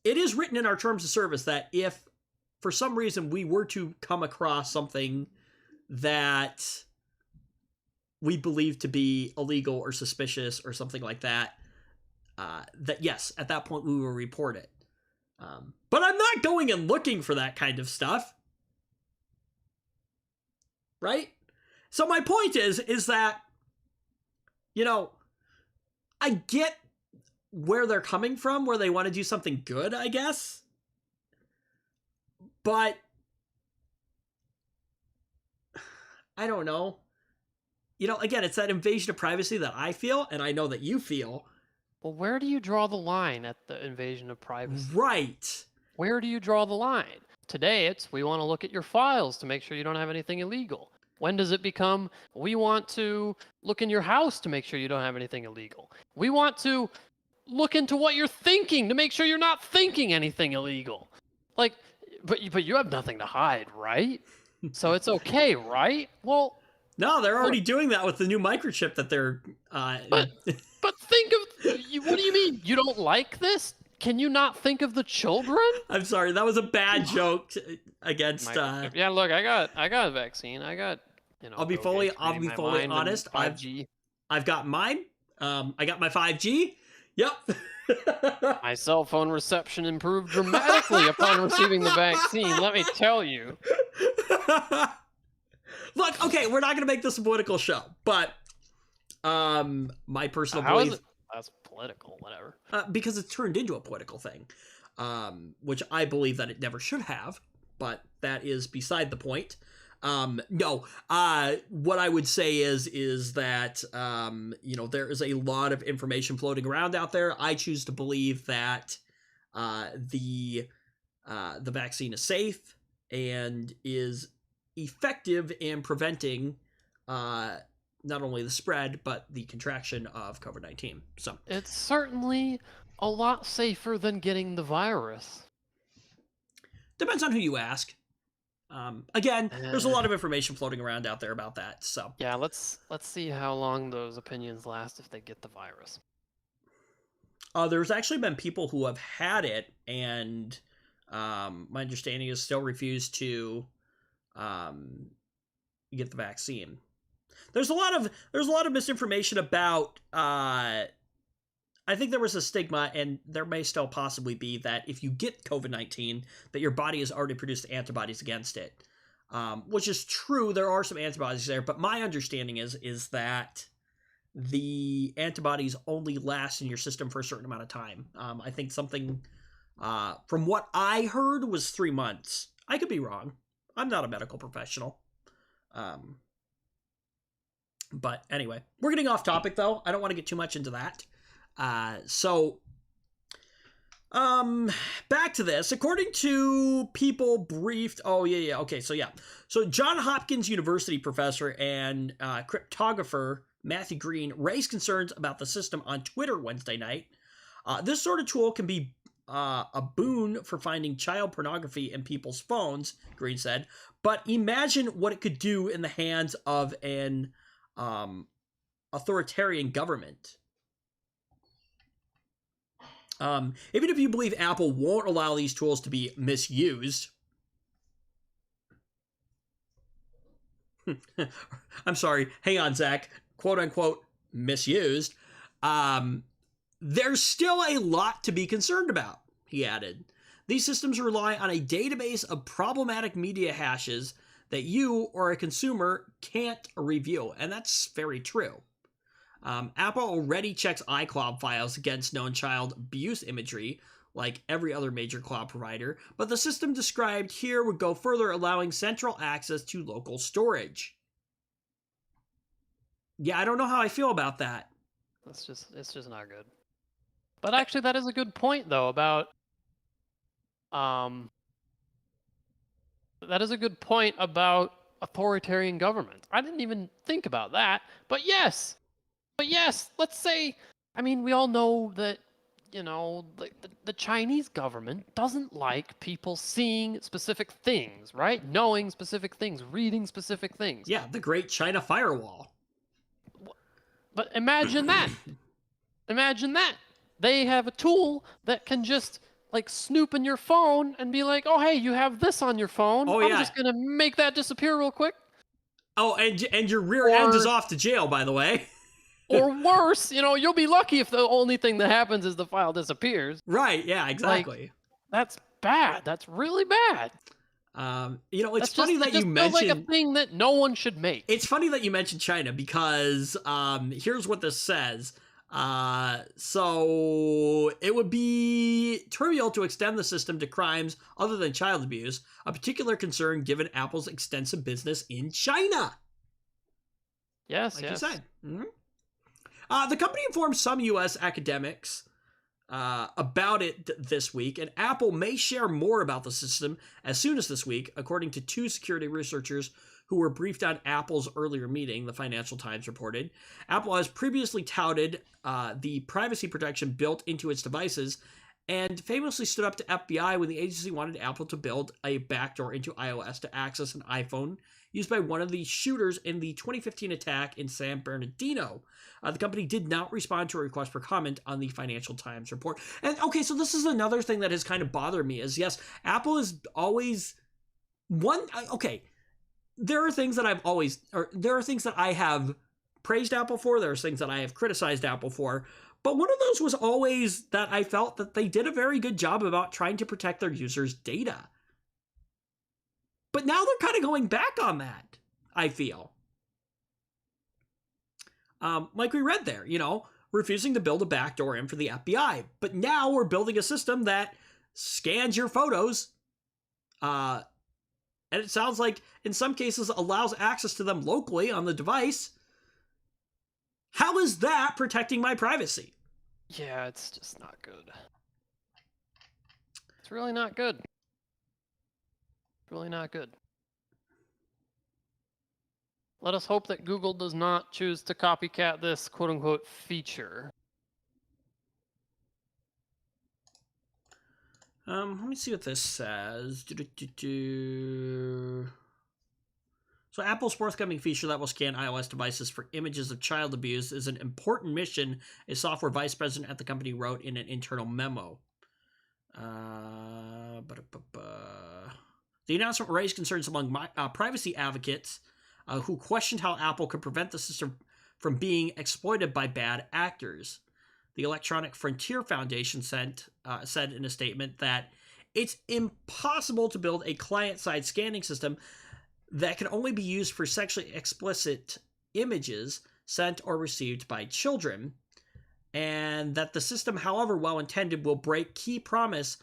Speaker 1: it is written in our terms of service that if for some reason we were to come across something that we believe to be illegal or suspicious or something like that, that yes, at that point we will report it. But I'm not going and looking for that kind of stuff. Right? So my point is that, I get where they're coming from, where they want to do something good, I guess. But I don't know. Again, it's that invasion of privacy that I feel, and I know that you feel.
Speaker 2: Well, where do you draw the line at the invasion of privacy?
Speaker 1: Right.
Speaker 2: Where do you draw the line? Today, it's we want to look at your files to make sure you don't have anything illegal. When does it become we want to look in your house to make sure you don't have anything illegal? We want to look into what you're thinking to make sure you're not thinking anything illegal. Like, but you have nothing to hide, right? So it's okay, right? Well,
Speaker 1: no, they're already doing that with the new microchip that they're.
Speaker 2: But think of what do you mean you don't like this? Can you not think of the children?
Speaker 1: I'm sorry, that was a bad joke against.
Speaker 2: Yeah, look, I got a vaccine. I got
Speaker 1: I'll be fully honest.
Speaker 2: 5G.
Speaker 1: I've got mine. I got my 5G. Yep.
Speaker 2: My cell phone reception improved dramatically upon receiving the vaccine. Let me tell you.
Speaker 1: Look, okay, we're not going to make this a political show, but my personal
Speaker 2: How
Speaker 1: belief...
Speaker 2: is it? That's political, whatever.
Speaker 1: Because it's turned into a political thing, which I believe that it never should have, but that is beside the point. No, what I would say is that, there is a lot of information floating around out there. I choose to believe that the vaccine is safe and is effective in preventing not only the spread but the contraction of COVID-19. So
Speaker 2: it's certainly a lot safer than getting the virus.
Speaker 1: Depends on who you ask. Again, there's a lot of information floating around out there about that. So
Speaker 2: yeah, let's see how long those opinions last if they get the virus.
Speaker 1: There's actually been people who have had it, and my understanding is still refused to get the vaccine. There's a lot of misinformation about. I think there was a stigma, and there may still possibly be, that if you get COVID-19, that your body has already produced antibodies against it, which is true. There are some antibodies there, but my understanding is that the antibodies only last in your system for a certain amount of time. I think something, from what I heard, was 3 months. I could be wrong. I'm not a medical professional. But anyway, we're getting off topic, though. I don't want to get too much into that. Back to this. According to People Briefed... Okay, so Johns Hopkins University professor and cryptographer Matthew Green raised concerns about the system on Twitter Wednesday night. This sort of tool can be a boon for finding child pornography in people's phones, Green said, but imagine what it could do in the hands of an authoritarian government. Even if you believe Apple won't allow these tools to be misused, I'm sorry, hang on, Zach, quote unquote, misused, there's still a lot to be concerned about, he added. These systems rely on a database of problematic media hashes that you or a consumer can't review, and that's very true. Apple already checks iCloud files against known child abuse imagery, like every other major cloud provider, but the system described here would go further, allowing central access to local storage. Yeah, I don't know how I feel about that.
Speaker 2: It's just not good. But actually, that is a good point, though, about that is a good point about authoritarian government. I didn't even think about that. But yes, let's say, I mean, we all know that, the Chinese government doesn't like people seeing specific things, right? Knowing specific things, reading specific things.
Speaker 1: Yeah, the Great China Firewall.
Speaker 2: But imagine that. Imagine that. They have a tool that can just snoop in your phone and be like, oh, hey, you have this on your phone.
Speaker 1: Oh,
Speaker 2: I'm
Speaker 1: yeah.
Speaker 2: just going to make that disappear real quick.
Speaker 1: Oh, and your rear end is off to jail, by the way.
Speaker 2: Or worse, you'll be lucky if the only thing that happens is the file disappears.
Speaker 1: Right, yeah, exactly.
Speaker 2: That's bad. That's really bad.
Speaker 1: It's funny that you mentioned...
Speaker 2: like a thing that no one should make.
Speaker 1: It's funny that you mentioned China because here's what this says. So it would be trivial to extend the system to crimes other than child abuse, a particular concern given Apple's extensive business in China.
Speaker 2: Yes,
Speaker 1: like you said. Mm-hmm. The company informed some U.S. academics about it this week, and Apple may share more about the system as soon as this week, according to two security researchers who were briefed on Apple's earlier meeting, the Financial Times reported. Apple has previously touted the privacy protection built into its devices and famously stood up to FBI when the agency wanted Apple to build a backdoor into iOS to access an iPhone used by one of the shooters in the 2015 attack in San Bernardino. The company did not respond to a request for comment on the Financial Times report. And okay, so this is another thing that has kind of bothered me is, yes, Apple is always there are things that there are things that I have praised Apple for, there's things that I have criticized Apple for, but one of those was always that I felt that they did a very good job about trying to protect their users' data. But now they're kind of going back on that, I feel. Like we read there, refusing to build a backdoor in for the FBI. But now we're building a system that scans your photos, and it sounds like in some cases allows access to them locally on the device. How is that protecting my privacy?
Speaker 2: Yeah, it's just not good. It's really not good. Really not good. Let us hope that Google does not choose to copycat this quote-unquote feature.
Speaker 1: Let me see what this says. So Apple's forthcoming feature that will scan iOS devices for images of child abuse is an important mission, a software vice president at the company wrote in an internal memo. The announcement raised concerns among privacy advocates who questioned how Apple could prevent the system from being exploited by bad actors. The Electronic Frontier Foundation said in a statement that it's impossible to build a client-side scanning system that can only be used for sexually explicit images sent or received by children, and that the system, however well-intended, will break key promise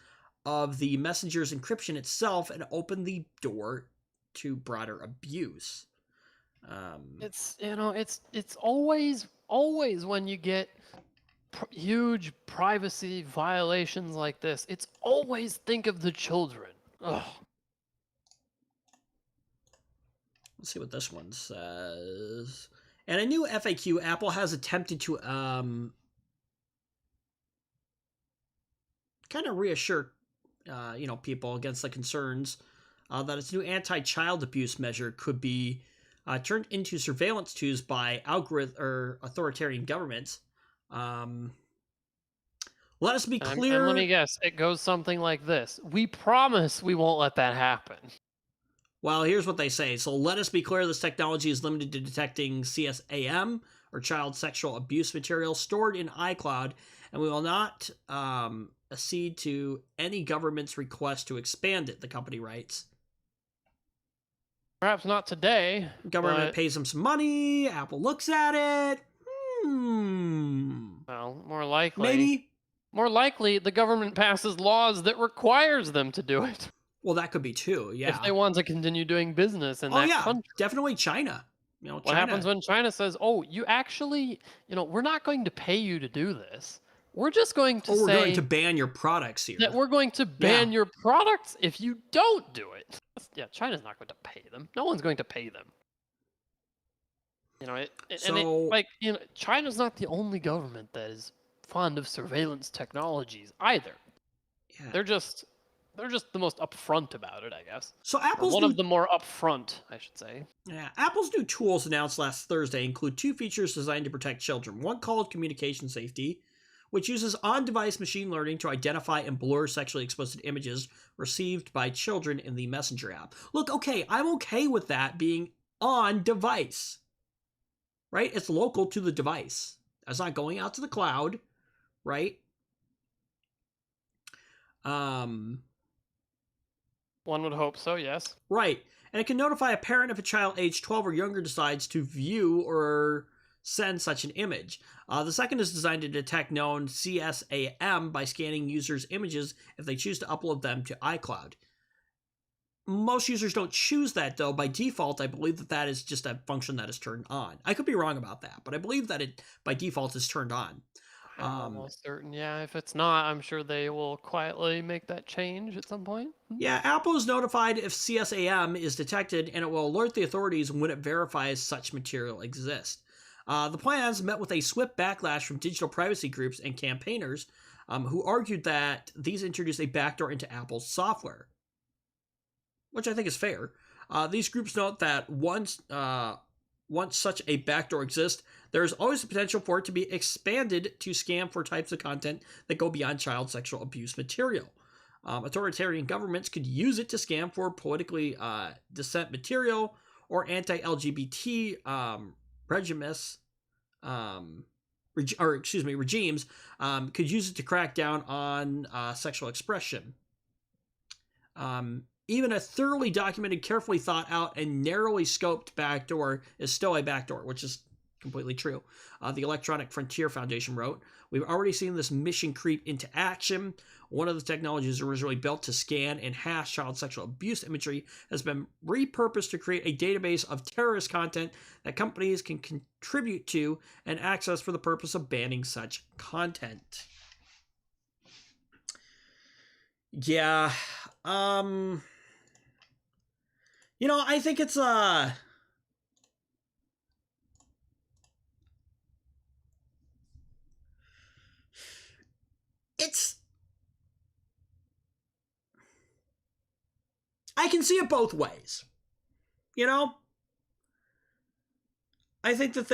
Speaker 1: of the messenger's encryption itself and open the door to broader abuse.
Speaker 2: It's always when you get huge privacy violations like this, it's always think of the children. Ugh.
Speaker 1: Let's see what this one says. In a new FAQ, Apple has attempted to kind of reassure people against the concerns that its new anti-child abuse measure could be turned into surveillance tools by authoritarian governments. Well, Let us be
Speaker 2: And
Speaker 1: clear.
Speaker 2: let me guess, it goes something like this: "We promise we won't let that happen."
Speaker 1: Well, here's what they say. So let us be clear, this technology is limited to detecting CSAM, or child sexual abuse material, stored in iCloud, and we will not accede to any government's request to expand it, the company writes.
Speaker 2: Perhaps not today.
Speaker 1: Government pays them some money, Apple looks at it.
Speaker 2: Well, more likely.
Speaker 1: Maybe.
Speaker 2: More likely, the government passes laws that requires them to do it.
Speaker 1: Well, that could be too, yeah.
Speaker 2: If they want to continue doing business in that country.
Speaker 1: Definitely China.
Speaker 2: What happens when China says, "Oh, you actually, we're not going to pay you to do this. We're just going to
Speaker 1: we're going to ban your products here.
Speaker 2: That we're going to ban your products if you don't do it." Yeah, China's not going to pay them. No one's going to pay them. China's not the only government that is fond of surveillance technologies either.
Speaker 1: Yeah.
Speaker 2: They're just the most upfront about it, I guess.
Speaker 1: So Apple's
Speaker 2: one of the more upfront, I should say.
Speaker 1: Yeah, Apple's new tools announced last Thursday include 2 features designed to protect children. One called Communication Safety, which uses on-device machine learning to identify and blur sexually explicit images received by children in the Messenger app. Look, okay, I'm okay with that being on-device, right? It's local to the device. That's not going out to the cloud, right?
Speaker 2: One would hope so, yes.
Speaker 1: Right. And it can notify a parent if a child aged 12 or younger decides to view or send such an image. The second is designed to detect known CSAM by scanning users' images if they choose to upload them to iCloud. Most users don't choose that, though. By default, I believe that is just a function that is turned on. I could be wrong about that, but I believe that it, by default, is turned on.
Speaker 2: I'm almost certain, yeah. If it's not, I'm sure they will quietly make that change at some point.
Speaker 1: Yeah, Apple is notified if CSAM is detected, and it will alert the authorities when it verifies such material exists. The plans met with a swift backlash from digital privacy groups and campaigners who argued that these introduce a backdoor into Apple's software, which I think is fair. These groups note that once such a backdoor exists, there is always the potential for it to be expanded to scam for types of content that go beyond child sexual abuse material. Authoritarian governments could use it to scam for politically dissent material or anti-LGBT regimes. Regimes could use it to crack down on sexual expression. Even a thoroughly documented, carefully thought out, and narrowly scoped backdoor is still a backdoor, which is completely true. The Electronic Frontier Foundation wrote, "We've already seen this mission creep into action. One of the technologies originally built to scan and hash child sexual abuse imagery has been repurposed to create a database of terrorist content that companies can contribute to and access for the purpose of banning such content." Yeah, I think it's I can see it both ways. I think that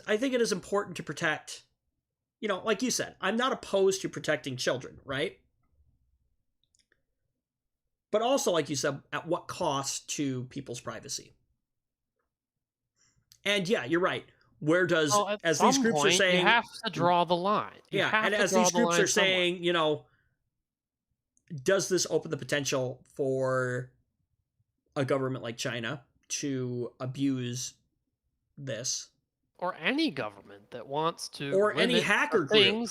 Speaker 1: I think it is important to protect, like you said, I'm not opposed to protecting children, right? But also, like you said, at what cost to people's privacy? And yeah, you're right. Where does, as these groups are saying,
Speaker 2: you have to draw the line.
Speaker 1: And as these groups are saying, does this open the potential for a government like China to abuse this?
Speaker 2: Or any government that wants to,
Speaker 1: or any hacker group,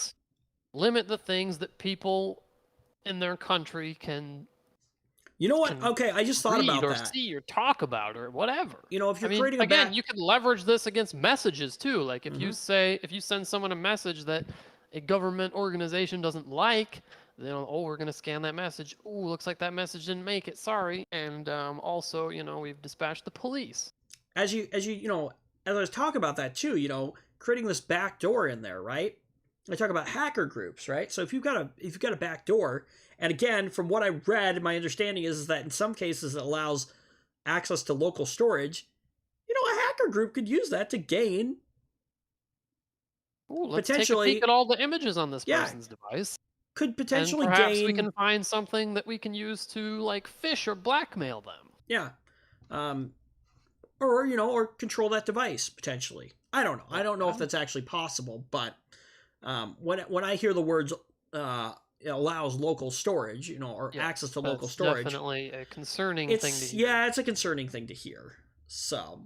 Speaker 2: limit the things that people in their country can.
Speaker 1: You know what? Okay, I just thought about that.
Speaker 2: Or see or talk about or whatever.
Speaker 1: If you're creating
Speaker 2: you could leverage this against messages too. Like if you send someone a message that a government organization doesn't like, then we're gonna scan that message. Oh, looks like that message didn't make it. Sorry. And also, we've dispatched the police.
Speaker 1: As I was talking about that too, creating this back door in there, right? I talk about hacker groups, right? So if you've got a back door, and again, from what I read, my understanding is that in some cases it allows access to local storage. A hacker group could use that to gain
Speaker 2: let's potentially take a peek at all the images on this person's device.
Speaker 1: could potentially
Speaker 2: and perhaps
Speaker 1: gain.
Speaker 2: we can find something that we can use to like fish or blackmail them.
Speaker 1: Yeah. Or or control that device potentially. I don't know. I don't know if that's actually possible, but when I hear the words it allows local storage, or access to local storage,
Speaker 2: definitely a concerning thing to hear.
Speaker 1: Yeah, it's a concerning thing to hear. So,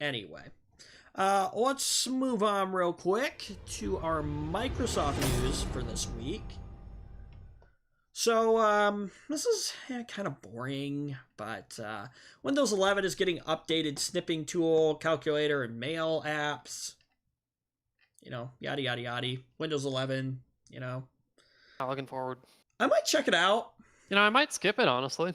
Speaker 1: anyway, let's move on real quick to our Microsoft news for this week. So, this is kind of boring, but Windows 11 is getting updated snipping tool, calculator, and mail apps. Yada, yada, yada. Windows 11,
Speaker 2: Not looking forward.
Speaker 1: I might check it out.
Speaker 2: I might skip it, honestly.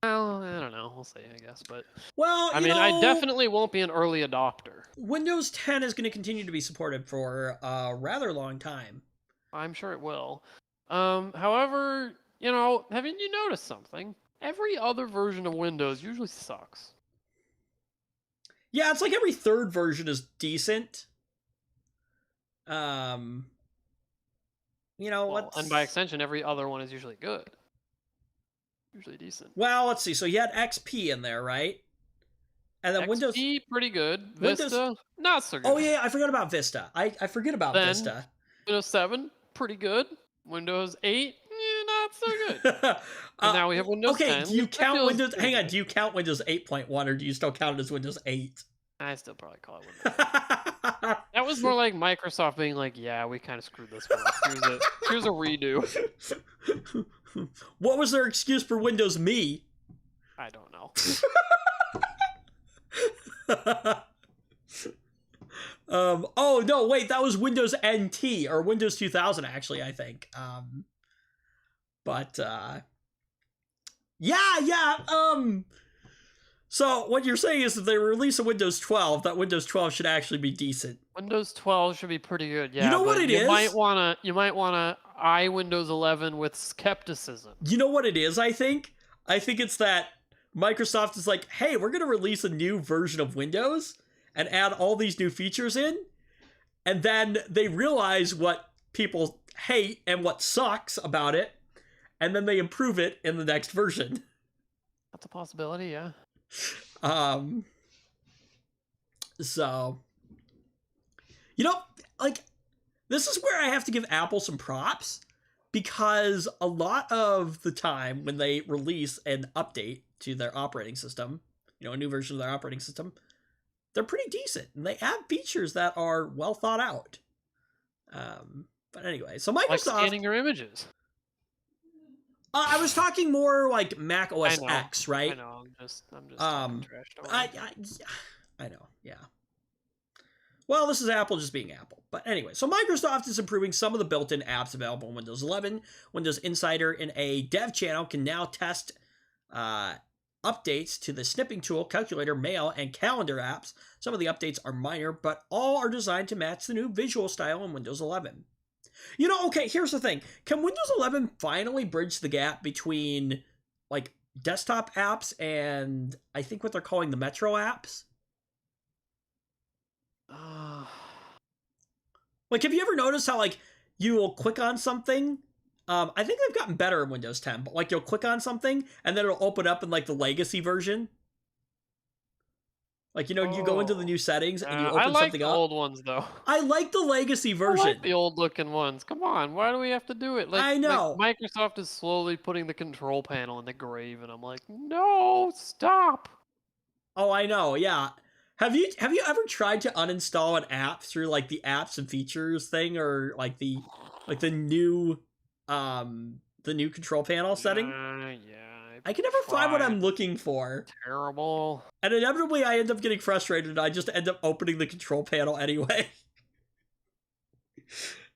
Speaker 2: Well, I don't know. We'll see, I guess. But
Speaker 1: well,
Speaker 2: I mean, I definitely won't be an early adopter.
Speaker 1: Windows 10 is going to continue to be supported for a rather long time.
Speaker 2: I'm sure it will. However, haven't you noticed something? Every other version of Windows usually sucks.
Speaker 1: Yeah, it's like every third version is decent.
Speaker 2: And by extension, every other one is usually good. Usually decent.
Speaker 1: Well, let's see. So you had XP in there, right? And then
Speaker 2: XP,
Speaker 1: Windows
Speaker 2: pretty good. Vista, not so good.
Speaker 1: Oh yeah, I forgot about Vista. I forget about Vista.
Speaker 2: Windows 7, pretty good. Windows 8, not so good. And now we have Windows 10.
Speaker 1: Do you count Windows? Hang on. Do you count Windows 8.1, or do you still count it as Windows 8?
Speaker 2: I still probably call it Windows. That was more like Microsoft being like, "Yeah, we kind of screwed this one up. Here's a redo."
Speaker 1: What was their excuse for Windows Me?
Speaker 2: I don't know.
Speaker 1: Oh no, wait, that was Windows NT or Windows 2000 actually, I think. So what you're saying is if they release a Windows 12, that Windows 12 should actually be decent.
Speaker 2: Windows 12 should be pretty good. Yeah.
Speaker 1: You know what it is?
Speaker 2: You might wanna eye Windows 11 with skepticism.
Speaker 1: You know what it is? I think it's that Microsoft is like, hey, we're gonna release a new version of Windows and add all these new features in, and then they realize what people hate and what sucks about it, and then they improve it in the next version.
Speaker 2: That's a possibility, yeah.
Speaker 1: So, this is where I have to give Apple some props, because a lot of the time when they release an update to their operating system, a new version of their operating system, they're pretty decent, and they add features that are well thought out. But anyway, so Microsoft...
Speaker 2: Like scanning your images.
Speaker 1: I was talking more like Mac OS X, right?
Speaker 2: I know. I'm just talking trash.
Speaker 1: I know. Yeah. Well, this is Apple just being Apple. But anyway, so Microsoft is improving some of the built-in apps available in Windows 11. Windows Insider in a dev channel can now test updates to the snipping tool, calculator, mail, and calendar apps. Some of the updates are minor, but all are designed to match the new visual style in Windows 11. Okay, here's the thing. Can Windows 11 finally bridge the gap between, desktop apps and I think what they're calling the Metro apps? Have you ever noticed how, you will click on something? I think they've gotten better in Windows 10, but, you'll click on something, and then it'll open up in, the legacy version. You go into the new settings, and you open something up.
Speaker 2: I like the old ones, though.
Speaker 1: I like the legacy version.
Speaker 2: I like the old-looking ones. Come on, why do we have to do it?
Speaker 1: I know.
Speaker 2: Microsoft is slowly putting the control panel in the grave, and I'm like, no, stop.
Speaker 1: Oh, I know, yeah. Have you ever tried to uninstall an app through, the apps and features thing, or, the new control panel setting?
Speaker 2: Yeah.
Speaker 1: I can never find what I'm looking for.
Speaker 2: Terrible.
Speaker 1: And inevitably, I end up getting frustrated, and I just end up opening the control panel anyway.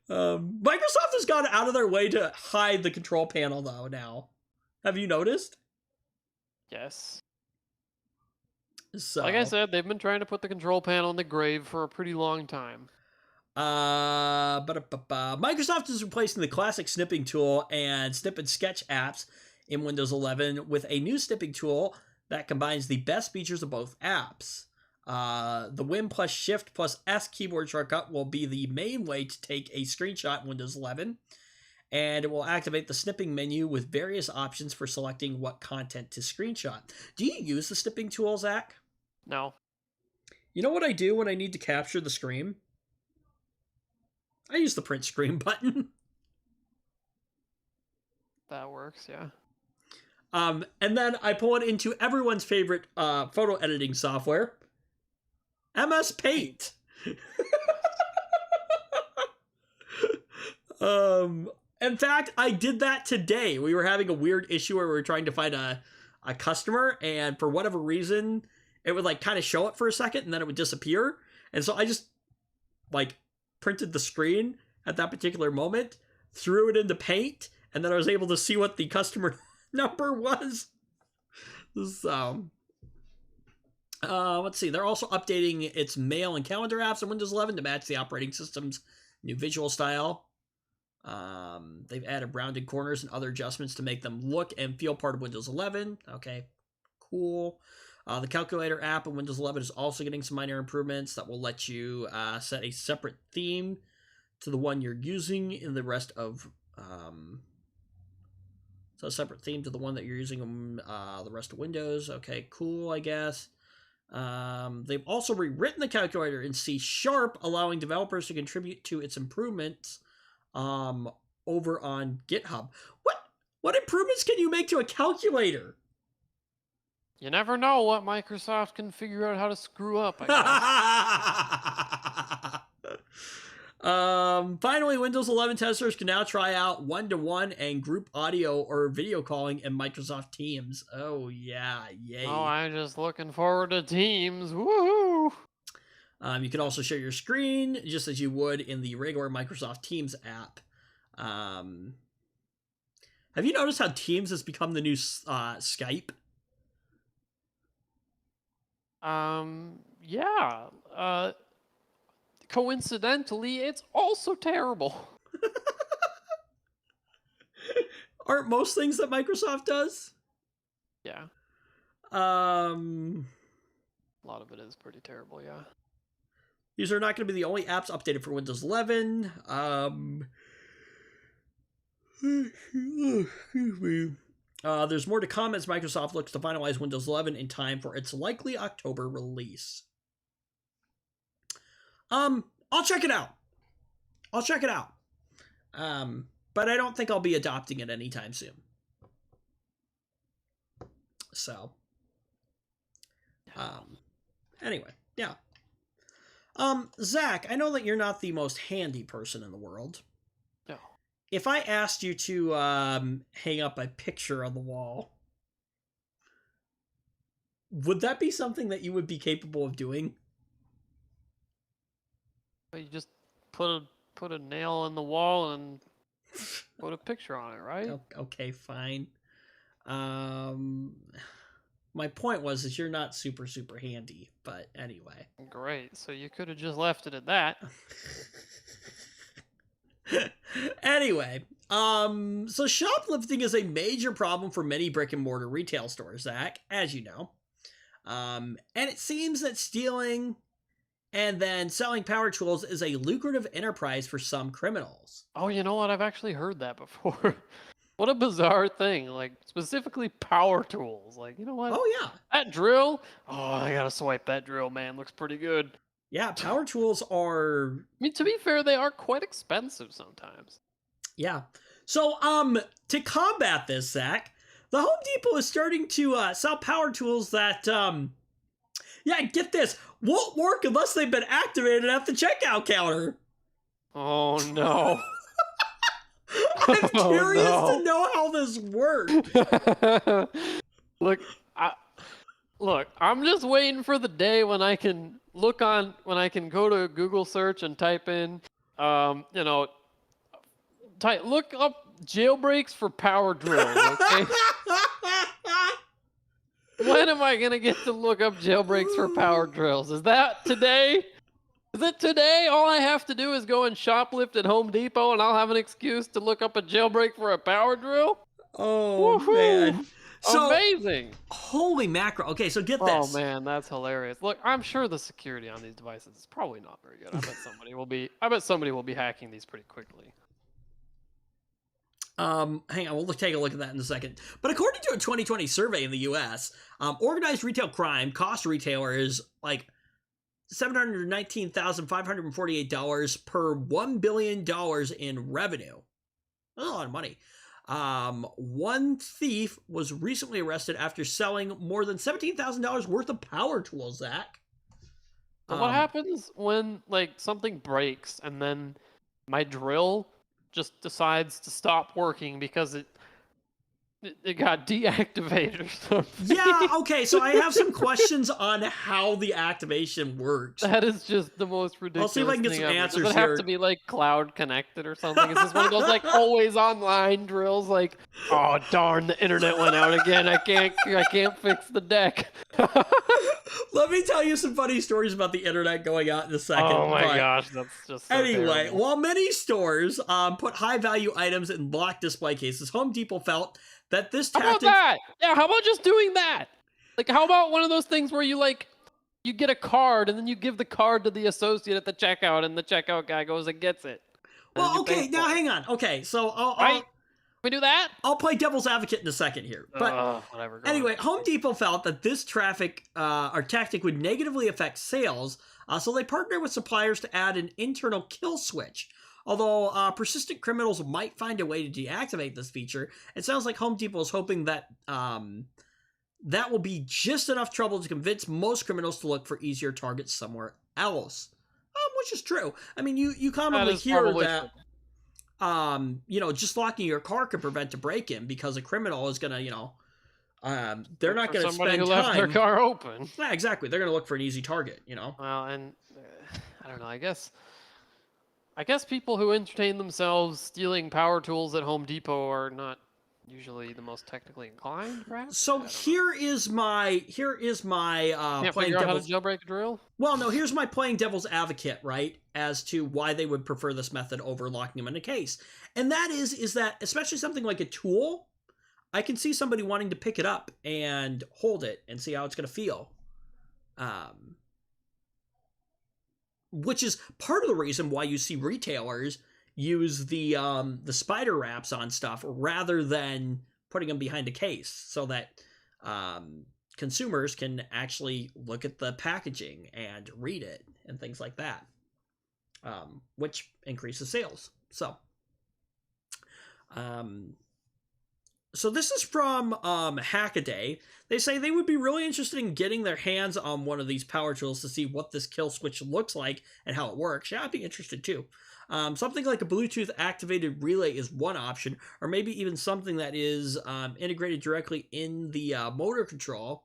Speaker 1: Microsoft has gone out of their way to hide the control panel, though, now. Have you noticed?
Speaker 2: Yes.
Speaker 1: So,
Speaker 2: like I said, they've been trying to put the control panel in the grave for a pretty long time.
Speaker 1: Microsoft is replacing the classic snipping tool and snip and sketch apps in Windows 11 with a new snipping tool that combines the best features of both apps. The Win plus Shift plus S keyboard shortcut will be the main way to take a screenshot in Windows 11. and it will activate the snipping menu with various options for selecting what content to screenshot. Do you use the snipping tool, Zach?
Speaker 2: No.
Speaker 1: You know what I do when I need to capture the screen? I use the print screen button.
Speaker 2: That works, yeah.
Speaker 1: And then I pull it into everyone's favorite photo editing software, MS Paint. In fact, I did that today. We were having a weird issue where we were trying to find a customer, and for whatever reason, it would like kind of show it for a second and then it would disappear. And so I just like printed the screen at that particular moment, threw it into Paint, and then I was able to see what the customer number was. So, let's see. They're also updating its mail and calendar apps in Windows 11 to match the operating system's new visual style. They've added rounded corners and other adjustments to make them look and feel part of Windows 11. Okay, cool. The calculator app in Windows 11 is also getting some minor improvements that will let you set a separate theme to the one you're using in the rest of so a separate theme to the one that you're using the rest of Windows. Okay, cool, I guess. They've also rewritten the calculator in C#, allowing developers to contribute to its improvements over on GitHub. What improvements can you make to a calculator?
Speaker 2: You never know what Microsoft can figure out how to screw up, I guess.
Speaker 1: Finally, Windows 11 testers can now try out one-to-one and group audio or video calling in Microsoft Teams. Oh, yeah. Yay.
Speaker 2: Oh, I'm just looking forward to Teams. Woohoo!
Speaker 1: You can also share your screen just as you would in the regular Microsoft Teams app. Have you noticed how Teams has become the new Skype?
Speaker 2: Yeah. Coincidentally, it's also terrible.
Speaker 1: Aren't most things that Microsoft does?
Speaker 2: Yeah.
Speaker 1: A
Speaker 2: lot of it is pretty terrible, yeah.
Speaker 1: These are not going to be the only apps updated for Windows 11. There's more to come as Microsoft looks to finalize Windows 11 in time for its likely October release. I'll check it out. But I don't think I'll be adopting it anytime soon. So, anyway, yeah. Zach, I know that you're not the most handy person in the world.
Speaker 2: No.
Speaker 1: If I asked you to hang up a picture on the wall, would that be something that you would be capable of doing?
Speaker 2: But you just put a nail in the wall and put a picture on it, right?
Speaker 1: Okay, fine. My point was is you're not super handy, but anyway.
Speaker 2: Great. So you could have just left it at that.
Speaker 1: Anyway, so shoplifting is a major problem for many brick and mortar retail stores, Zach, as you know. And it seems that stealing and then selling power tools is a lucrative enterprise for some criminals.
Speaker 2: Oh, you know what? I've actually heard that before. What a bizarre thing. Like, specifically power tools. Like, you know what?
Speaker 1: Oh, yeah.
Speaker 2: That drill? Oh, I gotta swipe that drill, man. Looks pretty good.
Speaker 1: Yeah, power tools are...
Speaker 2: I mean, to be fair, they are quite expensive sometimes.
Speaker 1: Yeah. So, to combat this, Zach, the Home Depot is starting to sell power tools that, yeah, get this, won't work unless they've been activated at the checkout counter.
Speaker 2: Oh, no.
Speaker 1: I'm curious to know how this works.
Speaker 2: Look, I'm just waiting for the day when I can go to Google search and type in, look up jailbreaks for power drills, okay? When am I gonna get to look up jailbreaks for power drills? Is that today? Is it today? All I have to do is go and shoplift at Home Depot and I'll have an excuse to look up a jailbreak for a power drill?
Speaker 1: Oh,
Speaker 2: Woo-hoo.
Speaker 1: man. So,
Speaker 2: amazing.
Speaker 1: Holy mackerel. Okay, so get this.
Speaker 2: Oh, man, that's hilarious. Look, I'm sure the security on these devices is probably not very good. I bet somebody will be hacking these pretty quickly.
Speaker 1: Hang on, we'll take a look at that in a second. But according to a 2020 survey in the U.S., organized retail crime cost retailers like $719,548 per $1 billion in revenue. That's a lot of money. One thief was recently arrested after selling more than $17,000 worth of power tools, Zach.
Speaker 2: So what happens when like something breaks and then my drill just decides to stop working because it got deactivated or something?
Speaker 1: Yeah, okay, so I have some questions on how the activation works.
Speaker 2: That is just the most ridiculous.
Speaker 1: I'll see if I can get
Speaker 2: thing
Speaker 1: some
Speaker 2: ever.
Speaker 1: answers
Speaker 2: Does it
Speaker 1: here.
Speaker 2: have to be like cloud connected or something? Is this one of those like always online drills? Like, oh darn, the internet went out again. I can't fix the deck.
Speaker 1: Let me tell you some funny stories about the internet going out in a second.
Speaker 2: Oh my gosh, that's just so
Speaker 1: anyway,
Speaker 2: terrible.
Speaker 1: while many stores put high-value items in locked display cases, Home Depot felt that this
Speaker 2: How
Speaker 1: tactic...
Speaker 2: about that? Yeah, how about just doing that? Like, how about one of those things where you get a card and then you give the card to the associate at the checkout and the checkout guy goes and gets it.
Speaker 1: Well, okay, now hang on. Okay, so
Speaker 2: Right? We do that?
Speaker 1: I'll play devil's advocate in a second here. But
Speaker 2: whatever.
Speaker 1: anyway, Home Depot felt that this tactic would negatively affect sales, so they partnered with suppliers to add an internal kill switch. Although persistent criminals might find a way to deactivate this feature, it sounds like Home Depot is hoping that that will be just enough trouble to convince most criminals to look for easier targets somewhere else. Which is true. I mean, you commonly hear that, just locking your car could prevent a break-in because a criminal is going to, they're not going to spend time.
Speaker 2: Somebody who left their car open.
Speaker 1: Yeah, exactly. They're going to look for an easy target,
Speaker 2: Well, and I don't know, I guess people who entertain themselves stealing power tools at Home Depot are not usually the most technically inclined, perhaps?
Speaker 1: So here is my
Speaker 2: Can't
Speaker 1: playing
Speaker 2: figure out how to
Speaker 1: devil's...
Speaker 2: jailbreak a drill?
Speaker 1: Well, no, here's my playing devil's advocate, right, as to why they would prefer this method over locking them in a case. And that is that, especially something like a tool, I can see somebody wanting to pick it up and hold it and see how it's going to feel. Which is part of the reason why you see retailers use the spider wraps on stuff rather than putting them behind a case, so that consumers can actually look at the packaging and read it and things like that, which increases sales. So this is from Hackaday. They say they would be really interested in getting their hands on one of these power tools to see what this kill switch looks like and how it works. Yeah, I'd be interested too. Something like a Bluetooth activated relay is one option, or maybe even something that is integrated directly in the motor control.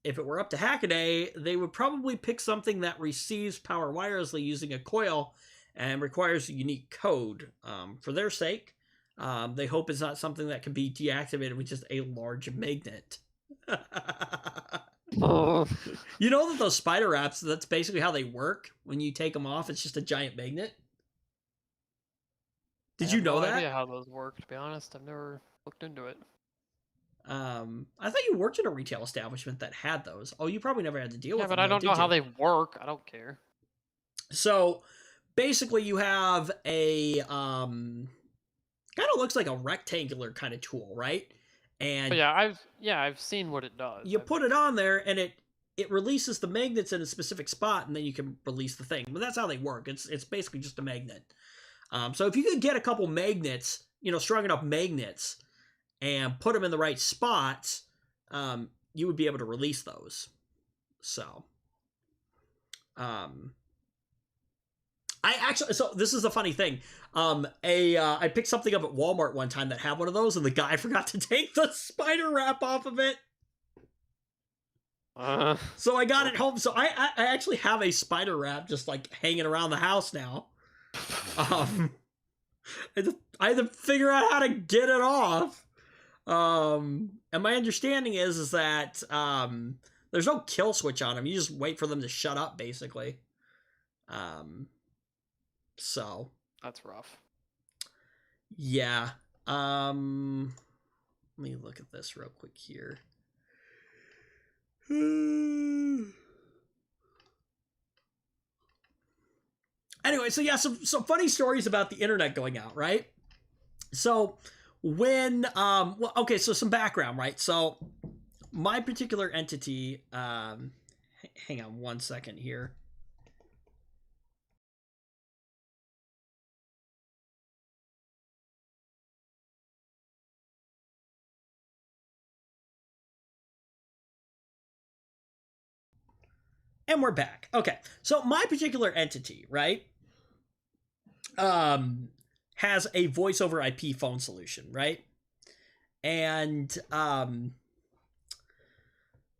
Speaker 1: If it were up to Hackaday, they would probably pick something that receives power wirelessly using a coil and requires a unique code. For their sake, they hope it's not something that can be deactivated with just a large magnet. You know that those spider wraps, that's basically how they work. When you take them off, it's just a giant magnet. Did you know that?
Speaker 2: I have no idea how those work, to be honest. I've never looked into it.
Speaker 1: I thought you worked at a retail establishment that had those. Oh, you probably never had to deal with them.
Speaker 2: Yeah, but I don't know how they work. I don't care.
Speaker 1: So, basically, you have a kind of looks like a rectangular kind of tool, right? And
Speaker 2: but I've seen what it does.
Speaker 1: You put it on there, and it releases the magnets in a specific spot, and then you can release the thing. But that's how they work. It's basically just a magnet. So if you could get a couple magnets, strong enough magnets, and put them in the right spots, you would be able to release those. So, so this is a funny thing. I picked something up at Walmart one time that had one of those, and the guy forgot to take the spider wrap off of it. So I got it home. So I actually have a spider wrap just like hanging around the house now. I had to figure out how to get it off. And my understanding is that there's no kill switch on them. You just wait for them to shut up, basically. So
Speaker 2: that's rough.
Speaker 1: Yeah. Let me look at this real quick here. Anyway, so yeah, some funny stories about the internet going out, right? So when well, okay, so some background, right? So my particular entity, hang on one second here. And we're back. Okay, so my particular entity, right, um, has a voice over IP phone solution, right? And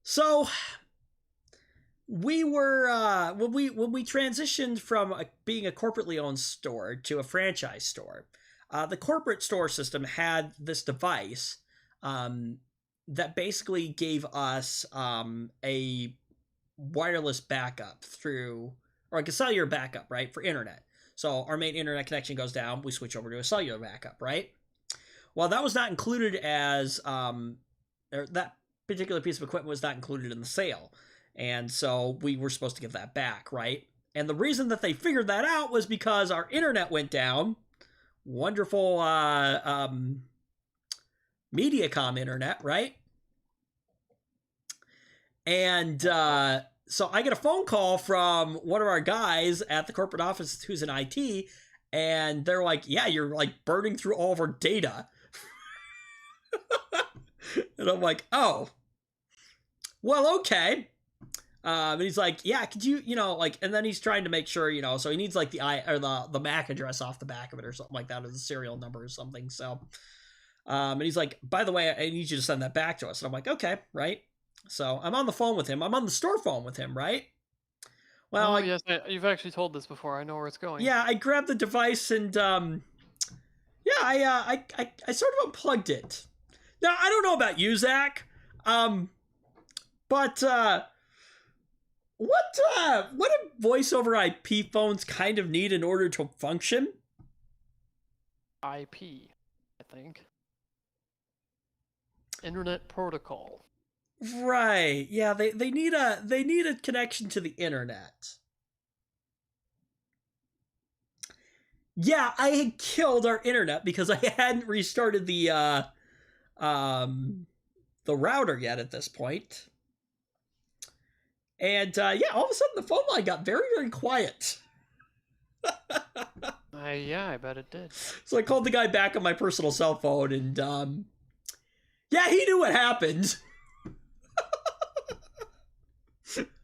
Speaker 1: so we were when we transitioned from being a corporately owned store to a franchise store, the corporate store system had this device um, that basically gave us a wireless backup through, or like a cellular backup, right, for internet. So our main internet connection goes down, we switch over to a cellular backup, right? Well, that was not included as or that particular piece of equipment was not included in the sale, and so we were supposed to give that back, right? And the reason that they figured that out was because our internet went down. Wonderful Mediacom internet, right? And so I get a phone call from one of our guys at the corporate office who's in IT, and they're like, "Yeah, you're like burning through all of our data." And I'm like, "Oh, well, okay." And he's like, "Yeah, could you, like," and then he's trying to make sure, so he needs like the MAC address off the back of it or something like that, or the serial number or something. So, and he's like, "By the way, I need you to send that back to us." And I'm like, "Okay, right." So I'm on the phone with him. I'm on the store phone with him, right? Well,
Speaker 2: yes, you've actually told this before. I know where it's going.
Speaker 1: yeah, I grabbed the device and yeah, I sort of unplugged it. Now I don't know about you, Zach, but what do voice over IP phones kind of need in order to function?
Speaker 2: IP, I think. Internet Protocol.
Speaker 1: Right. Yeah, they need a connection to the internet. Yeah, I had killed our internet because I hadn't restarted um the router yet at this point. And yeah, all of a sudden the phone line got very, very quiet.
Speaker 2: Yeah, I bet it did.
Speaker 1: So I called the guy back on my personal cell phone, and yeah, he knew what happened.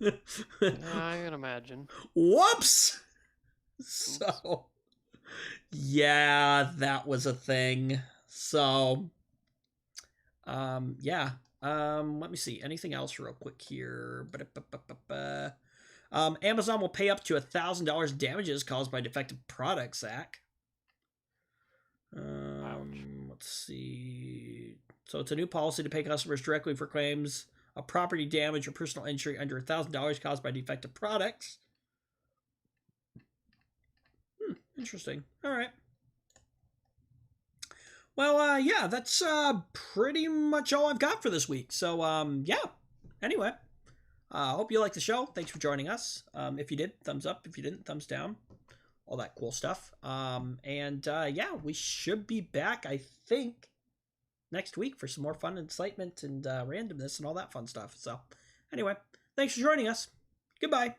Speaker 2: Yeah, I can imagine.
Speaker 1: Whoops. So yeah, that was a thing. So yeah. Let me see. Anything else real quick here? Amazon will pay up to $1,000 damages caused by defective products, Zach. Let's see. So it's a new policy to pay customers directly for claims of property damage or personal injury under $1,000 caused by defective products. Interesting. All right. Well, yeah, that's pretty much all I've got for this week. So, yeah. Anyway, I hope you liked the show. Thanks for joining us. If you did, thumbs up. If you didn't, thumbs down. All that cool stuff. And yeah, we should be back, I think, next week for some more fun, excitement, and randomness and all that fun stuff. So, anyway, thanks for joining us. Goodbye.